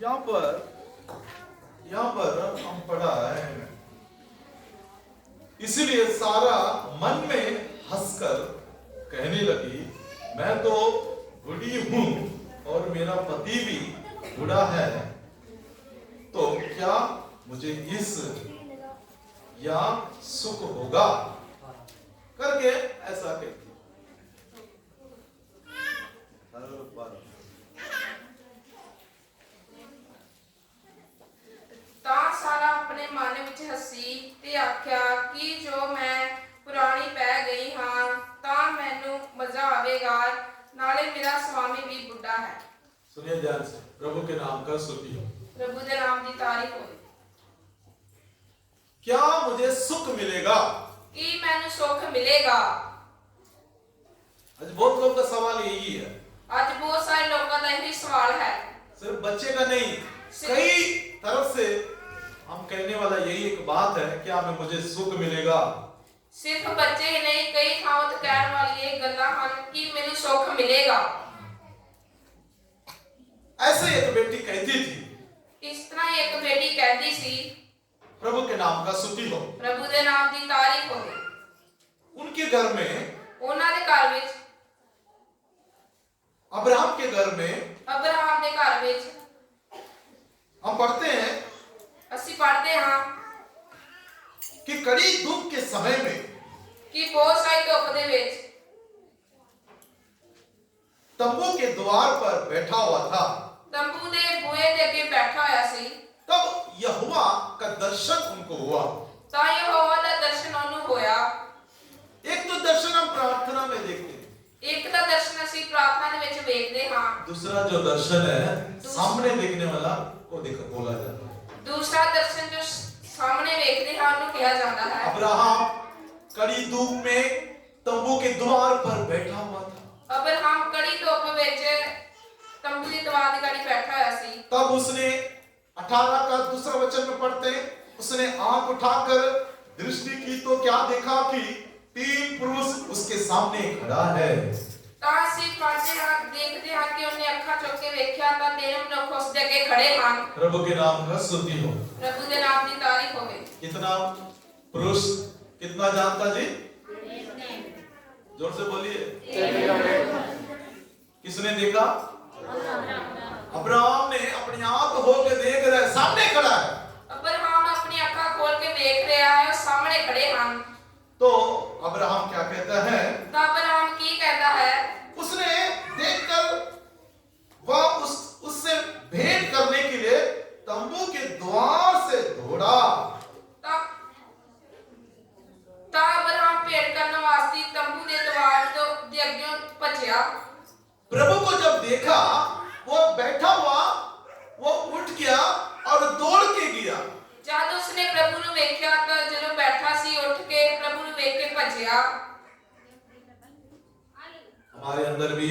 यहाँ पर हम पढ़ा है, इसीलिए सारा मन में हंसकर कहने लगी, मैं तो बूढ़ी हूं और मेरा पति भी बूढ़ा है, तो क्या मुझे इस या सुख होगा करके ऐसा कहती। सारा अपने मन विच हसी ते आख्या कि जो मैं पुरानी पै गई हां तां मैनू मजा आवेगा, नाले मेरा स्वामी भी बुढ़ा है। सुनिए ध्यान से, प्रभु के नाम का स्तुति हो, प्रभु के नाम की तारीफ हो। क्या मुझे सुख मिलेगा? कि मैनू सुख मिलेगा। आज बहुत लोगों का सवाल यही है। आज बहुत सारे लोगों का यही सवाल है, सिर्फ बच्चे का नहीं, कई तरफ से हम कहने वाला यही एक बात है, क्या मुझे सुख मिलेगा? सिर्फ बच्चे ही नहीं, कई थां ते कहण वाली ये गल्लां हन कि मैनू सुख मिलेगा। ऐसे एक बेटी कहती थी, इस तरह एक बेटी कहती सी। प्रभु के नाम का स्तुति हो, प्रभु के नाम की तारीफ हो। उनके घर में, उन्हां दे घर विच, अब्राहम के घर में, अब्राहम दे घर विच हम पढ़ते हैं ਅਸੀਂ पढ़ते हां कि कड़ी धूप के समय में कि बहुत सारी धुप दे विच तंबू के द्वार पर बैठा हुआ था। तंबू दे बूहे दे अगे बैठा होया सी। तब यहोवा का दर्शन उनको हुआ। तां यहोवा दा दर्शन उन्हें होया। एक तो दर्शन हम प्रार्थना में देखते हैं, एक दा दर्शन ਅਸੀਂ प्रार्थना दे विच वेखदे हां। दूसरा जो दर्शन है सामने देखने वाला को बोला जाता है। दूसरा दर्शन जो सामने वेखदे हां उन्हें कहा जाता है। अब्राहम कड़ी धूप में तंबू के द्वार पर बैठा हुआ था। अब्राहम कड़ी धुप विच तंबू दी दीवार दे गड़ी बैठा होया सी। तब उसने 18 का दूसरा वचन में पढ़ते हैं, उसने आंख उठाकर दृष्टि की तो क्या देखा कि 3 पुरुष उसके सामने खड़ा है। तां ਅਸੀਂ पढ़ते हां, देखते हां कि उन्हें अखां चुक के वेख्या तां 3 मनुख उस दे अगे खड़े हन। प्रभु के नाम का स्तुति हो, प्रभु के नाम की तारीफ होवे। कितना पुरुष कितना जानता जी? जोर से बोलिए। किसने देखा? अब्राहम ने अपनी आंख होकर देख रहा है, सामने खड़ा है। अब्राहम अपनी आंखें खोल के देख रहा है और सामने खड़े हैं। तो अब्राहम क्या कहता है? तो अब्राहम की कहता है? उसने देखकर वह उससे भेंट करने के लिए तंबू के द्वार से दौड़ा। ता अब्राहम भेंट करने वास्ते तंबू के द्वार तो अगे भजया। प्रभु को जब देखा, वो बैठा हुआ, वो उठ गया और दौड़ के गया। जब उसने प्रभु ਨੂੰ ਵੇਖਿਆ ਤਾਂ ਜਦੋਂ बैठा सी उठ के प्रभु ਨੂੰ ਵੇਖ के ਭੱਜਿਆ। हमारे अंदर भी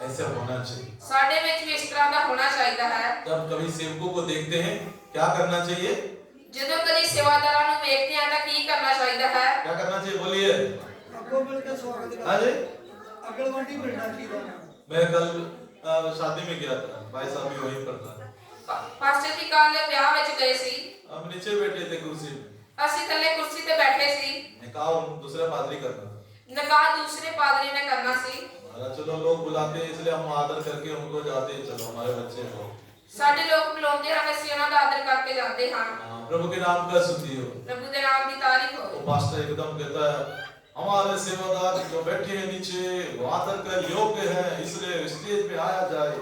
ऐसा होना चाहिए। ਸਾਡੇ ਵਿੱਚ ਵੀ ਇਸ ਤਰ੍ਹਾਂ ਦਾ ਹੋਣਾ ਚਾਹੀਦਾ ਹੈ। जब कभी सेवकों को देखते हैं, क्या करना चाहिए? ਜਦੋਂ ਕਦੀ ਸੇਵਾਦਾਰਾਂ ਨੂੰ ਵੇਖਦੇ ਹਾਂ ਤਾਂ ਕੀ ਕਰਨਾ ਚਾਹੀਦਾ ਹੈ? क्या करना चाहिए बोलिए? अगल बढ़ के स्वागत हाँ जी? अगल बढ़ी बढ़ना चाहिए। मैं कल शादी में गया था, भाई साहब भी वहीं पर था। ਪਾਸਟਰ ਜੀ ਕੱਲ ਵਿਆਹ ਵਿੱਚ ਗਏ ਸੀ। हम नीचे बैठे थे कुर्सी में। ਅਸੀਂ ਥੱਲੇ ਕੁਰਸੀ ਤੇ ਬੈਠੇ ਸੀ। निकाह दूसरा पादरी करना। निकाह दूसरे पादरी ने करना सी। चलो लोग बुलाते हैं इसलिए हम आदर करके उनको जाते हैं, चलो हमारे बच्चे हो। ਸਾਡੇ ਲੋਕ ਬੁਲਾਉਂਦੇ ਹਨ, ਅਸੀਂ ਉਹਨਾਂ ਦਾ ਆਦਰ ਕਰਕੇ ਜਾਂਦੇ ਹਾਂ। प्रभु के नाम का स्तुति हो, प्रभु के नाम की तारीफ हो। वो पास्टर एकदम कहता है, हमारे सेवादार जो बैठे हैं नीचे वो आदर का योग्य है, इसलिए स्टेज पे आया जाए।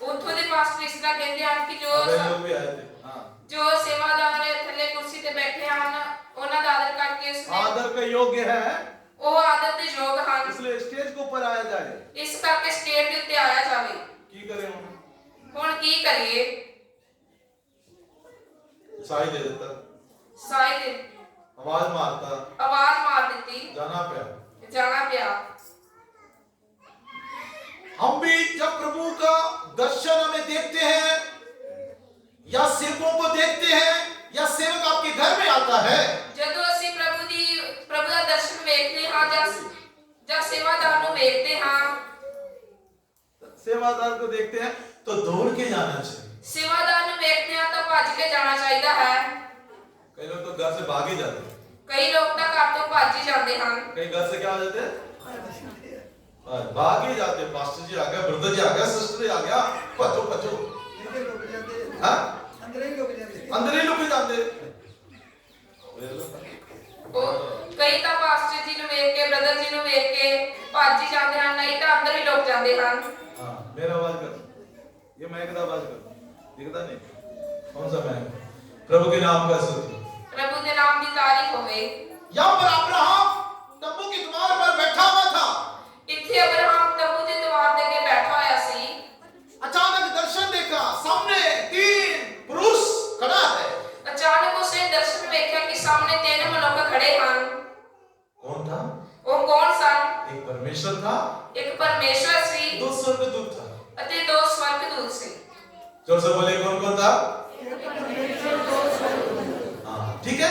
ਉੱਥੋਂ ਦੇ ਪਾਸਟਰ ਇਸ ਤਰ੍ਹਾਂ ਕਹਿੰਦੇ ਹਨ ਕਿ लोग भी आए थे। हाँ, ਜੋ ਸੇਵਾਦਾਰ ਥੱਲੇ ਕੁਰਸੀ ਤੇ ਬੈਠੇ ਹਨ ਉਹਨਾਂ ਦਾ ਆਦਰ ਕਰਕੇ आदर का योग्य है, ਉਹ ਆਦਰ ਦੇ ਯੋਗ ਹਨ, इसलिए स्टेज के ऊपर आया जाए। ਇਸ ਕਰਕੇ ਸਟੇਜ ਦੇ ਉੱਤੇ ਆਇਆ ਜਾਵੇ। की करें हम? ਹੁਣ ਕੀ ਕਰੀਏ? साई दे देता, ਸਾਈ ਦੇ आवाज मारता, आवाज मार ਦਿੱਤੀ, जाना पे। ਜਾਣਾ ਪਿਆ। हम भी जब प्रभु का दर्शन हमें देखते हैं या सेवकों को देखते हैं या सेवक आपके घर में आता है, ਜਦੋਂ ਅਸੀਂ ਪ੍ਰਭੂ ਦਾ ਦਰਸ਼ਨ ਵੇਖਦੇ ਹਾਂ ਜਾਂ ਸੇਵਾਦਾਰ ਨੂੰ ਵੇਖਦੇ ਹਾਂ, सेवादार को देखते हैं तो दौड़ के जाना चाहिए। ਸੇਵਾਦਾਰ ਨੂੰ ਕੇ ਜਾਣਾ ਚਾਹੀਦਾ ਹੈ। कई लोग तो घर से भाग ही जाते हैं, ਕਈ ਲੋਕ ਤਾਂ ਘਰ ਤੋਂ ਭੱਜ ਹੀ ਜਾਂਦੇ ਹਨ। कई घर से क्या हो जाते हैं, भाग ही जाते हैं। पास्टर जी आ गया, ब्रदर जी आ गया, सिस्टर जी आ गया, भजो भजो, ਇਹਦੇ ਲੁਕ ਜਾਂਦੇ हाँ ਅੰਦਰ ਹੀ ਲੁਕ ਜਾਂਦੇ अंदर ही लुक जाते। ਉਹ ਕਈ ਤਾਂ ਪਾਸਟਰ ਜੀ ਨੂੰ ਵੇਖ ਕੇ, ਬ੍ਰਦਰ ਜੀ ਨੂੰ ਵੇਖ ਕੇ ਭੱਜ ਹੀ ਜਾਂਦੇ ਹਨ, ਨਹੀਂ ਤਾਂ ਅੰਦਰ ਹੀ ਲੁਕ ਜਾਂਦੇ ਹਨ। हाँ मेरा आवाज कर, ये मैक का आवाज कर, दिखता नहीं कौन सा मैक? प्रभु के नाम का स्तुति। ਪ੍ਰਭੂ ਦੇ ਨਾਮ ਦੀ ਤਾਰੀਫ ਹੋਵੇ। यहाँ पर अब्राहम तंबू की द्वार पर बैठा हुआ था। ਇੱਥੇ ਅਬਰਾਹਮ ਤੰਬੂ ਦੇ ਦੀਵਾਰ ਦੇ ਅੱਗੇ ਬੈਠਾ ਹੋਇਆ ਸੀ। अचानक दर्शन देखा, सामने 3 पुरुष खड़ा है। ਅਚਾਨਕ ਉਸਨੇ ਦਰਸ਼ਨ ਵੇਖਿਆ ਕਿ ਸਾਹਮਣੇ 3 ਮਨੁੱਖ ਖੜੇ ਹਨ। कौन था? ਉਹ ਕੌਣ ਸਨ? एक परमेश्वर था, ਇੱਕ ਪਰਮੇਸ਼ਵਰ ਸੀ 2 स्वर्गदूत था। ਅਤੇ 2 ਸਵਰਗਦੂਤ ਸੀ। जोर से बोले कौन कौन था? हाँ ठीक है।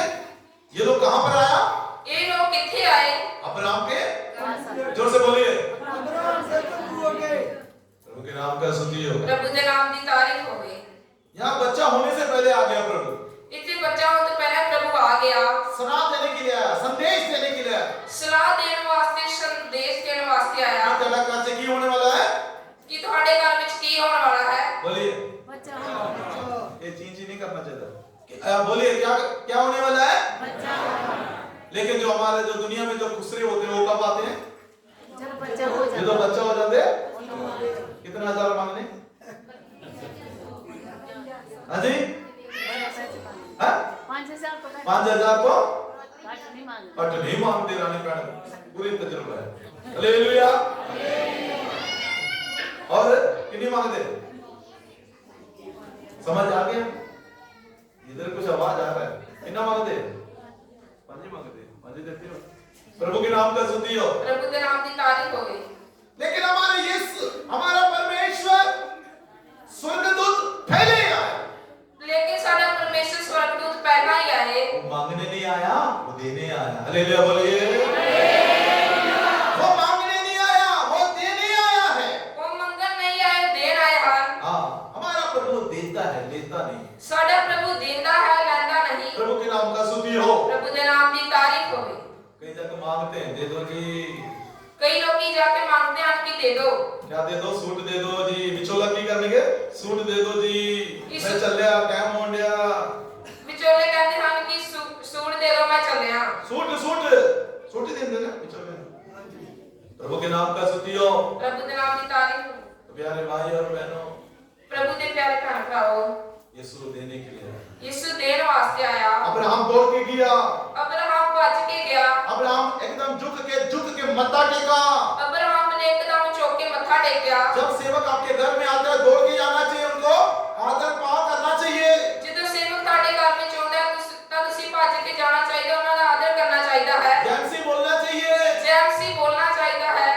ये लोग कहां पर आया? ਇਹ ਲੋਕ ਕਿੱਥੇ ਆਏ? अब्राहम के, जोर से बोलिए, ਅਬਰਾਮ ਸੇ ਤੰਬੂ ਹੋ ਗਏ प्रभु के नाम का स्तुति हो। ਪ੍ਰਭੂ ਦੇ ਨਾਮ ਦੀ ਤਾਰੀਫ ਹੋਵੇ। यहाँ बच्चा होने से पहले आ गया प्रभु, ਇੱਥੇ ਬੱਚਾ ਹੋਣ ਤੋਂ ਪਹਿਲਾਂ ਪ੍ਰਭੂ ਆ ਗਿਆ। सलाह देने के लिए आया, संदेश देने के लिए आया। ਸਲਾਹ ਦੇਣ ਵਾਸਤੇ, ਸੰਦੇਸ਼ ਦੇਣ ਵਾਸਤੇ ਆਇਆ क्या तलाक से की होने वाला है? ਕਿ ਤੁਹਾਡੇ ਘਰ ਵਿੱਚ ਕੀ ਹੋਣ वाला है। बोलिए, ये चींची नहीं करना चाहिए। बोलिए क्या क्या होने वाला है? लेकिन जो हमारे जो दुनिया में जो खुसरे होते हैं वो कब आते हैं? ये तो बच्चा हो जाते हैं। कितना हजार मांगने? हाँ जी, हाँ? 5,000 तो पट नहीं मांगते रानी पैन, पूरी तजुर्बा है। हालेलुया। और कितनी मांगते? समझ आ गया? इधर कुछ आवाज आ रहा है। कितना मांगते? 5 मांगते, 5 देते हो। प्रभु के नाम का स्तुति हो। ਪ੍ਰਭੂ ਦੇ ਨਾਮ ਦੀ ਤਾਰੀਫ ਹੋਵੇ। लेकिन हमारे यीशु, हमारा परमेश्वर स्वर्गदूत पहले ही आया। ਲੇਕਿन ਸਾਡਾ ਪਰਮੇਸ਼ਰ ਸਵਰਗਦੂਤ ਪਹਿਲਾਂ ਹੀ ਆਏ। वो मांगने नहीं आया, वो देने आया। हालेलुया बोलिए। वो मांगने नहीं आया, वो देने आया है। ਉਹ ਮੰਗਣ ਨਹੀਂ ਆਏ, ਦੇਣ ਆਏ ਹਨ। हाँ, हमारा प्रभु देता है, लेता नहीं। ਸਾਡਾ ਪ੍ਰਭੂ ਦਿੰਦਾ ਹੈ, ਲੈਂਦਾ ਨਹੀਂ। प्रभु के नाम का स्तुति हो। ਪ੍ਰਭੂ ਦੇ ਨਾਮ ਦੀ ਤਾਰੀਫ ਹੋਵੇ। कई जाकर मांगते हैं, दे दो जी। ਕਈ ਲੋਕੀ ਜਾ ਕੇ ਮੰਗਦੇ ਹਨ ਕਿ ਦੇ ਦਿਓ। क्या दे दो? सूट दे दो जी। विचोला की करने के? सूट दे दो जी। मैं चल लिया, टाइम हो गया। ਵਿਚੋਲੇ ਕਹਿੰਦੇ ਹਨ ਕਿ ਸੂਟ ਦੇ ਦਿਓ, ਮੈਂ ਚੱਲਿਆ। सूट सूट ही देंगे ना विचोले। प्रभु के नाम का स्तुति हो। ਪ੍ਰਭੂ ਦੇ ਨਾਮ ਦੀ ਤਾਰੀਫ ਹੋਵੇ। प्यारे भाई और बहनों, ਪ੍ਰਭੂ ਦੇ ਪਿਆਰੇ ਭੈਣ ਭਰਾਵੋ, यीशु देने के लिए आया। ਯਿਸੂ ਦੇਣ ਵਾਸਤੇ ਆਇਆ। अब्राहम दौड़ के गया। ਅਬਰਾਹਮ ਭੱਜ ਕੇ ਗਿਆ। अब्राहम एकदम झुक के मत्था टेका। ਅਬਰਾਹਮ ਨੇ ਇੱਕਦਮ ਝੁਕ ਕੇ ਮੱਥਾ ਟੇਕਿਆ। जब सेवक आपके घर में आता है, दौड़ के जाना चाहिए, उनको आदर भाव करना चाहिए। ਜਦੋਂ ਸੇਵਕ ਤੁਹਾਡੇ ਘਰ ਵਿੱਚ ਆਉਂਦਾ ਹੈ ਤਾਂ ਤੁਸੀਂ ਭੱਜ ਕੇ ਜਾਣਾ ਚਾਹੀਦਾ, ਉਹਨਾਂ ਦਾ ਆਦਰ ਕਰਨਾ ਚਾਹੀਦਾ ਹੈ। जैन से बोलना चाहिए, ਜੈਮਸੀ ਬੋਲਣਾ ਚਾਹੀਦਾ ਹੈ।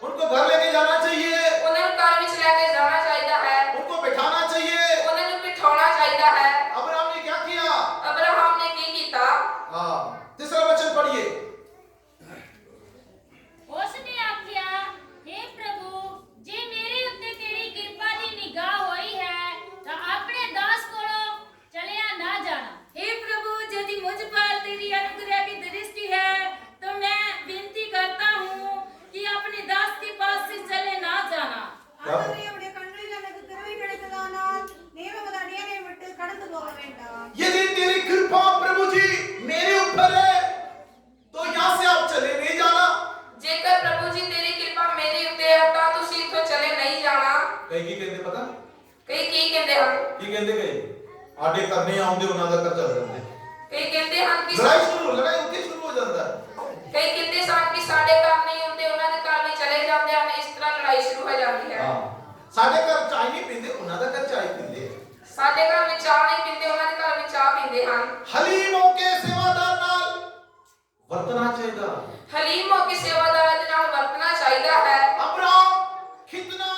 उनको घर लेके जाना चाहिए, ਉਹਨਾਂ ਨੂੰ ਘਰ ਵਿੱਚ ਲੈ ਕੇ ਜਾਣਾ ਚਾਹੀਦਾ ਹੈ। उनको बिठाना चाहिए। ਉਹਨਾਂ ਨੂੰ ਬਿਠਾਉਣਾ ਚਾਹੀਦਾ ਹੈ। अब्राहम ने क्या किया? ਅਬਰਾਹਮ ਨੇ ਕੀ ਕੀਤਾ? हाँ, तीसरा वचन पढ़िए। उसने आख्या, हे प्रभु, जे मेरे उत्ते तेरी कृपा दी निगाह होई है तो अपने दास कोलों चलिया ना जाना। हे प्रभु, यदि मुझ पर तेरी अनुग्रह की दृष्टि है तो मैं विनती करता हूँ कि अपने दास के पास से चले ना जाना। ஆண்டவருடைய கண்களில் எனக்கு கிருபை கிடைத்ததானால் நீரும் உமது அடியாரை விட்டு கடந்து போக வேண்டாம். यदि तेरी कृपा प्रभु जी मेरे ऊपर है तो यहाँ से आप चले नहीं जाना। ਜੇਕਰ ਪ੍ਰਭੂ ਜੀ ਤੇਰੀ ਕਿਰਪਾ ਮੇਰੇ ਉੱਤੇ ਹੈ ਤਾਂ ਤੁਸੀਂ ਇੱਥੋਂ ਚਲੇ ਨਹੀਂ ਜਾਣਾ। कई की कहते पता? ਕਈ ਕੀ ਕਹਿੰਦੇ ਹਨ? की कहते कई आडे करने आਉਂਦੇ ਉਹਨਾਂ ਦਾ ਕਰ ਚੱਲ ਜਾਂਦੇ। ਕਈ ਕਹਿੰਦੇ ਹਨ ਕਿ लड़ाई ਉੱਥੇ ਸ਼ੁਰੂ ਹੋ ਜਾਂਦਾ ਹੈ। ਕਈ ਕਹਿੰਦੇ ਸਨ ਕਿ ਸਾਡੇ ਘਰ ਨਹੀਂ ਹੁੰਦੇ, ਉਹਨਾਂ ਦੇ ਘਰ ਵਿੱਚ ਚਲੇ ਜਾਂਦੇ ਹਨ। ਇਸ ਤਰ੍ਹਾਂ ਲੜਾਈ ਸ਼ੁਰੂ ਹੋ ਜਾਂਦੀ ਹੈ। ਹਾਂ, ਸਾਡੇ ਘਰ ਚਾਹ ਨਹੀਂ ਪੀਂਦੇ, ਉਹਨਾਂ ਦਾ ਘਰ ਚਾਹ ਪੀਂਦੇ। ਸਾਡੇ ਘਰ ਵਿੱਚ ਚਾਹ ਨਹੀਂ ਪੀਂਦੇ, ਉਹਨਾਂ ਦੇ ਘਰ ਵਿੱਚ ਚਾਹ ਪੀਂਦੇ ਹਨ। ਹਲੀਮ ਹੋ ਕੇ ਸੇਵਾਦਾਰ ਨਾਲ ਵਰਤਣਾ ਚਾਹੀਦਾ। ਹਲੀਮ ਹੋ ਕੇ ਸੇਵਾਦਾਰਾਂ ਦੇ ਨਾਲ ਵਰਤਣਾ ਚਾਹੀਦਾ ਹੈ। अब्राहम कितना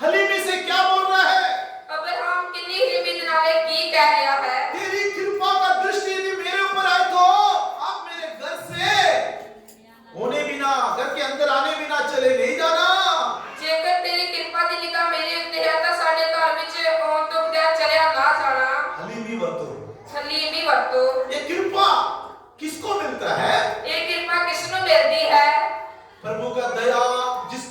हलीमी से क्या बोल रहा है? ਅਬਰਾਹਮ ਕਿੰਨੀ ਹਿੰਮਤ ਨਾਲ ਕੀ ਕਹਿ ਰਿਹਾ ਹੈ? तेरी कृपा का दृष्टि यदि मेरे ऊपर आए तो आप मेरे घर से होने बिना, घर के अंदर आने बिना चले नहीं जाना। ਜੇਕਰ ਤੇਰੀ ਕਿਰਪਾ ਦੀ ਨਿਗਾਹ ਮੇਰੇ ਉੱਤੇ ਹੈ ਤਾਂ ਸਾਡੇ ਘਰ ਵਿੱਚ ਆਉਣ ਤੋਂ ਬਗੈਰ ਚਲਿਆ ਨਾ ਜਾਣਾ। हलीमी हलीमी वर्तो। हलीमी वरतो। ये कृपा किसको मिलता है? ये कृपा किसनु मिलती है? प्रभु का दया,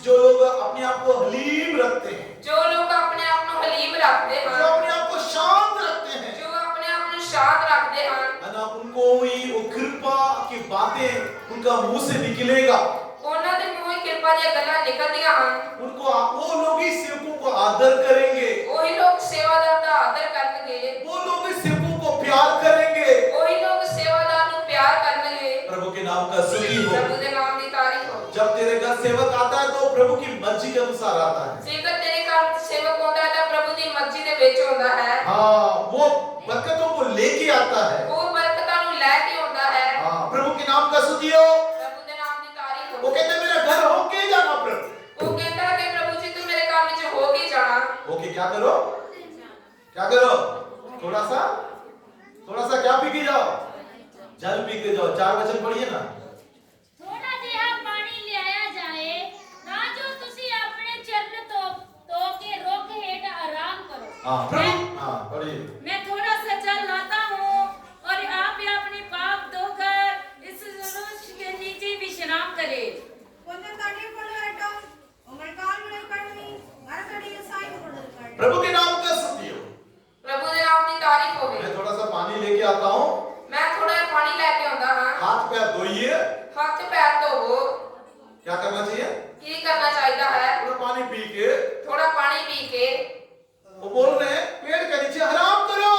जो लोग अपने आप को हलीम रखते हैं, जो लोग अपने आप को हलीम रखते जो हैं, अपने आप को शांत रखते हैं, जो अपने आप को शांत रखते हैं, है ना, उनको ही वो कृपा की बातें उनका मुंह से निकलेगा। ਉਹਨਾਂ ਦੇ ਮੂੰਹੋਂ ਹੀ ਕਿਰਪਾ ਦੀਆਂ ਗੱਲਾਂ ਨਿਕਲਦੀਆਂ ਹਨ। उनको वो लोग ही सेवकों को आदर करेंगे, ਉਹੀ ਲੋਕ ਸੇਵਾਦਾਰ ਦਾ ਆਦਰ ਕਰਨਗੇ, वो लोग ही सेवकों को प्यार करेंगे। ਉਹੀ ਲੋਕ ਸੇਵਾਦਾਰ ਨੂੰ ਪਿਆਰ करनगे। प्रभु के नाम का स्तुति हो। प्रभु के नाम की तारीफ हो। जब तेरे घर सेवक आता है तो प्रभु की मर्जी के अनुसार आता है। ਜੇਕਰ ਤੇਰੇ ਘਰ ਸੇਵਕ ਆਉਂਦਾ ਹੈ ਤਾਂ ਪ੍ਰਭੂ ਦੀ ਮਰਜ਼ੀ ਦੇ ਵਿੱਚ ਆਉਂਦਾ ਹੈ। हाँ, वो बरकतों को लेके आता है। ਉਹ ਬਰਕਤਾਂ ਨੂੰ ਲੈ ਕੇ ਆਉਂਦਾ है। हाँ, प्रभु के नाम का स्तुति हो। प्रभु के नाम की तारीफ वो हो। कहते हैं मेरा घर होके जाना प्रभु। ਉਹ ਕਹਿੰਦਾ ਕਿ ਪ੍ਰਭੂ ਜੀ ਤੂੰ ਮੇਰੇ ਘਰ ਵਿੱਚ ਹੋ ਕੇ ਜਾਣਾ। ओके, क्या करो? क्या करो? थोड़ा सा क्या पी के जाओ? जल पी के जाओ। 4 वचन पढ़िए ना। ਥੋੜਾ ਜਿਹਾ ਪਾਣੀ ਲਿਆਇਆ ਜਾਏ ਤਾਂ ਜੋ ਤੁਸੀਂ ਆਪਣੇ ਚਰਨ ਧੋ ਕੇ ਰੁੱਖ ਹੇਠ आराम करो। हाँ, प्रभु, हाँ, पढ़िए। मैं थोड़ा सा चल लाता हूँ और आप भी अपने पाप धोकर इस धनुष के नीचे विश्राम करें। கொஞ்சம் தண்ணீர் கொண்டு வரட்டும். உங்கள் கால்களை கழுவி மரத்தடியில் சாய்ந்து கொண்டிருங்கள். प्रभु के नाम का स्तुति हो। प्रभु के नाम की तारीफ होवे। मैं थोड़ा सा पानी लेके आता हूँ। मैं थोड़ा जिहा पानी लेके आंदा हां। हाथ पैर धोइए। हथ पैर धोवो। क्या करना चाहिए? की करना चाहिए है? थोड़ा पानी पी के, थोड़ा पानी पी के वो बोल रहे हैं पेड़ के नीचे आराम करो।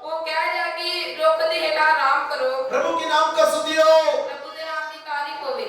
वो कह रहा कि रुख दे हेठ आराम करो। प्रभु के नाम का स्तुति हो। प्रभु के नाम की तारीफ होवे।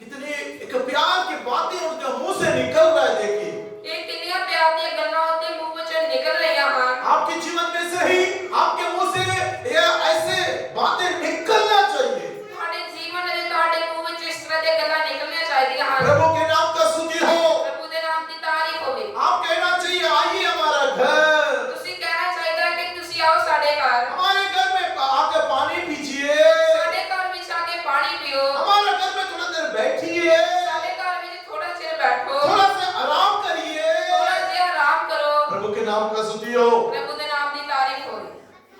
कितनी एक प्यार की बातें उनके मुंह से निकल रहा है। देखिए, ये कितनी प्यार दी गल्लां उनके मुंह विचों निकल रही हैं। आपके जीवन में से ही आपके मुंह से ये ऐसे बातें निकलना चाहिए। ਤੁਹਾਡੇ ਜੀਵਨ ਦੇ ਤੁਹਾਡੇ ਮੂੰਹ ਵਿੱਚ ਇਸ ਤਰ੍ਹਾਂ ਦੀਆਂ ਗੱਲਾਂ ਨਿਕਲਣੀਆਂ ਚਾਹੀਦੀਆਂ ਹਨ। प्रभु के नाम का स्तुति हो। प्रभु ਦੇ ਨਾਮ ਦੀ ਤਾਰੀਫ ਹੋਵੇ। आप कहना चाहिए आइए हमारा घर। ਤੁਸੀਂ ਕਹਿਣਾ ਚਾਹੀਦਾ ਕਿ ਤੁਸੀਂ ਆਓ ਸਾਡੇ ਘਰ। हमारे घर में आके पानी पीजिए। ਸਾਡੇ ਘਰ ਵਿੱਚ ਆ ਕੇ ਪਾਣੀ ਪੀਓ। हमारे घर में थोड़ा देर बैठिए। ਸਾਡੇ ਘਰ ਵਿੱਚ ਥੋੜਾ ਚਿਰ ਬੈਠੋ। थोड़ा सा आराम करिए। थोड़ा जिहा आराम करो। प्रभु के नाम का स्तुति हो। प्रभु ਦੇ ਨਾਮ ਦੀ ਤਾਰੀਫ ਹੋਵੇ।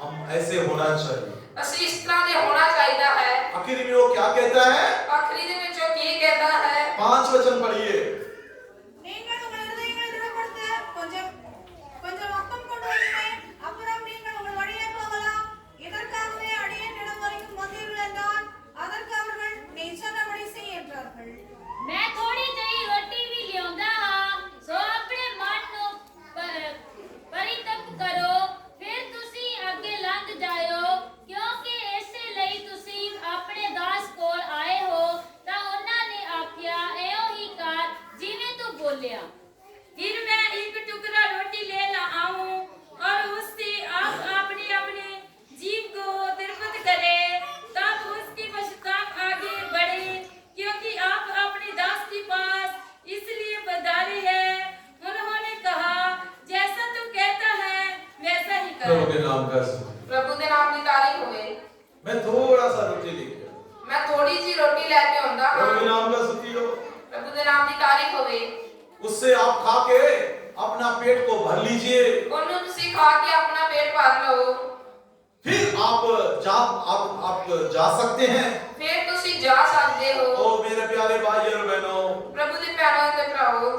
हम ऐसे होना चाहिए। ਅਸੀਂ ਇਸ ਤਰ੍ਹਾਂ ਦੇ ਹੋਣਾ ਚਾਹੀਦਾ ਹੈ। आखिर में वो क्या कहता है? ਆਖਰੀ ਦੇ ਵਿੱਚ ਉਹ ਕੀ ਕਹਿੰਦਾ ਹੈ? 5 वचन पढ़िए। நீங்கள் உங்கள் இருதயங்களை திடப்படுத்த கொஞ்சம் அப்பம் கொண்டு வருகிறேன். அப்புறம் நீங்கள் உங்கள் வழியே போகலாம். இதற்காகவே அடியேன் இடம் வரைக்கும் வந்தீர்கள் என்றால் அதற்கு அவர்கள் நீ சொன்னபடி செய் என்றார்கள். मैं थोड़ी जही रोटी भी लियाਉਂਦਾ ਹਾਂ ਸੋ ਆਪਣੇ ਮਨ ਨੂੰ ਪਰਿਤਪ ਕਰੋ ਫਿਰ ਤੁਸੀਂ ਅੱਗੇ ਲੰਘ ਜਾਇਓ ਕਿਉਂਕਿ ਇਸੇ ਲਈ ਤੁਸੀਂ ਆਪਣੇ ਦਾਸ ਕੋਲ ਆਏ ਹੋ ਤਾਂ ਉਹਨਾਂ ਨੇ ਆਖਿਆ ਇਹੋ ਹੀ ਕਰ ਜਿਵੇਂ ਤੂੰ ਬੋਲਿਆ। फिर मैं एक टुकड़ा रोटी ले आऊं और उससे आप अपने अपने जीव को तिरपत करें तब उसकी पश्चाताप आगे बढ़े क्योंकि आप अपने दास के पास इसलिए पधारे हैं। उन्होंने कहा जैसा तू कहता है वैसा ही प्रभु कर। के नाम का स्तुति। प्रभु ਦੇ ਨਾਮ ਦੀ ਤਾਰੀਫ ਹੋਵੇ। मैं थोड़ा सा रोटी लेके आया। मैं थोड़ी सी रोटी लेके आंदा प्रभु के हां। नाम का स्तुति हो। प्रभु ਦੇ ਨਾਮ ਦੀ ਤਾਰੀਫ ਹੋਵੇ। उससे आप खा के अपना पेट को भर लीजिए। ਉਹਨੂੰ ਤੁਸੀਂ ਖਾ ਕੇ ਆਪਣਾ ਪੇਟ ਭਰ ਲਓ। फिर आप जा सकते हैं। ਫਿਰ ਤੁਸੀਂ ਜਾ ਸਕਦੇ ਹੋ। ओ मेरे प्यारे भाई और बहनों, ਪ੍ਰਭੂ ਦੇ ਪਿਆਰਿਆਂ ਤੇ ਭਰਾਵੋ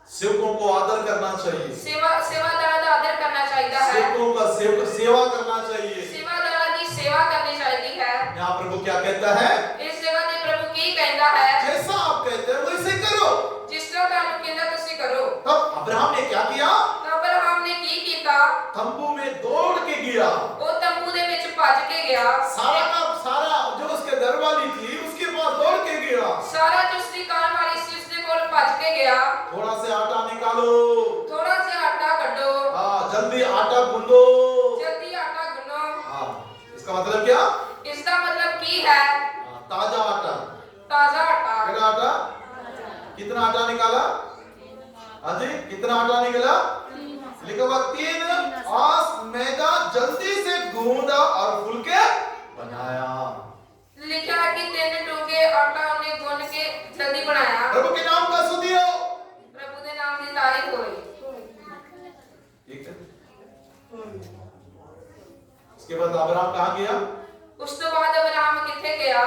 सेवकों को आदर करना चाहिए। सेवादारां ਦਾ ਆਦਰ ਕਰਨਾ ਚਾਹੀਦਾ ਹੈ। सेवकों का सेवा करना चाहिए। सेवादारां ਦੀ सेवा करनी चाहिए है। यहाँ प्रभु क्या कहता है? इस सेवा ਦੇ ਪ੍ਰਭੂ ਕੀ ਕਹਿੰਦਾ ਹੈ? जैसा आप कहते हैं वैसे करो। ਜਿਸ ਤਰ੍ਹਾਂ ਤੁਹਾਨੂੰ ਕਹਿੰਦਾ ਤੁਸੀਂ ਕਰੋ। तब अब्राहम ने क्या किया? ਤਾਂ ਅਬਰਾਹਮ ਨੇ ਕੀ ਕੀਤਾ? तंबू में दौड़ के गया। ਉਹ ਤੰਬੂ ਦੇ ਵਿੱਚ ਭੱਜ ਕੇ ਗਿਆ। सारा का सारा जो उसके घर वाली थी उसके पास दौड़ के गया। ਸਾਰਾ ਜੋ ਉਸਦੀ ਕਾਰ ਵਾਲੀ ਸੀ ਉਸਦੇ ਕੋਲ ਭੱਜ ਕੇ ਗਿਆ। थोड़ा से आटा निकालो। ਥੋੜਾ ਜਿਹਾ ਆਟਾ ਕੱਢੋ। हाँ, जल्दी आटा गूंदो। ਜਲਦੀ ਆਟਾ ਗੁੰਨੋ। हाँ, इसका मतलब क्या? ਇਸ ਦਾ ਮਤਲਬ ਕੀ ਹੈ? ताजा आटा। ਤਾਜ਼ਾ ਆਟਾ। कितना आटा? कितना आटा निकाला? हाँ जी, कितना आटा निकला? लिखा हुआ 3 आस मैदा जल्दी से गूंदा और फूल के बनाया। लिखा है कि 3 टोके आटा उन्हें गुन के जल्दी बनाया। प्रभु के नाम का स्तुति हो। प्रभु के नाम की तारीफ होई। ठीक है। उसके बाद अब्राहम कहाँ गया? ਉਸ ਤੋਂ ਬਾਅਦ ਅਬਰਾਮ ਕਿੱਥੇ ਗਿਆ?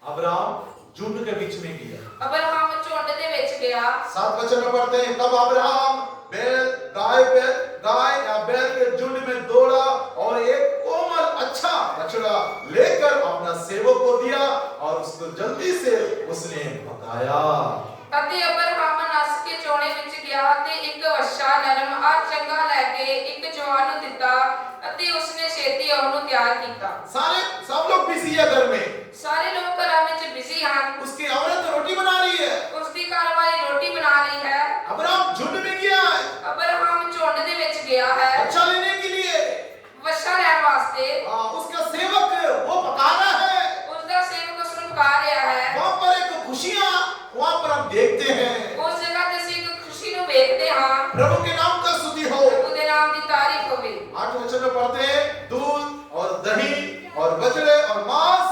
अब्राहम झुंड के बीच में गया। ਅਬਰਾਮ ਝੁੰਡ ਦੇ ਵਿੱਚ ਗਿਆ। 7 वचन में पढ़ते हैं, तब अब्राहम गाय या बैल के झुंड में दौड़ा और एक कोमल अच्छा बछड़ा लेकर अपना सेवक को दिया और उसको जल्दी से उसने पकाया। ਅਤੇ ਅਬਰਾਮ ਨੱਸ ਕੇ ਚੋਣੇ ਵਿੱਚ ਗਿਆ ਤੇ ਇੱਕ ਵੱਛਾ ਨਰਮ ਆ ਚੰਗਾ ਲੈ ਕੇ ਇੱਕ ਜਵਾਨ ਨੂੰ ਦਿੱਤਾ ਅਤੇ ਉਸਨੇ ਛੇਤੀ ਉਹਨੂੰ ਤਿਆਰ ਕੀਤਾ। सब लोग बिजी है घर में, ਸਾਰੇ ਲੋਕ ਘਰਾਂ ਵਿੱਚ ਬਿਜ਼ੀ ਹਨ। उसकी औरत रोटी बना रही है, ਉਸਦੀ ਘਰਵਾਲੀ ਰੋਟੀ ਬਣਾ ਰਹੀ ਹੈ। अब्राहम झुंड में गया है ਅਬਰਾਮ ਝੁੰਡ ਦੇ ਵਿੱਚ ਗਿਆ ਹੈ अच्छा लेने के लिए। ਵੱਛਾ ਲੈਣ ਵਾਸਤੇ। उसका सेवक वो पका रहा है। ਉਸਦਾ ਸੇਵਕ ਉਸਨੂੰ ਪਕਾ ਰਿਹਾ ਹੈ। वहां पर एक खुशियां वहां पर हम देखते हैं। ਉਸ ਜਗ੍ਹਾ ਤੇ ਅਸੀਂ ਇੱਕ ਖੁਸ਼ੀ ਨੂੰ ਵੇਖਦੇ ਹਾਂ। प्रभु के नाम का स्तुति हो। ਪ੍ਰਭੂ ਦੇ ਨਾਮ ਦੀ ਤਾਰੀਫ ਹੋਵੇ। 8 वचन में पढ़ते हैं, दूध और दही और बछड़े और मांस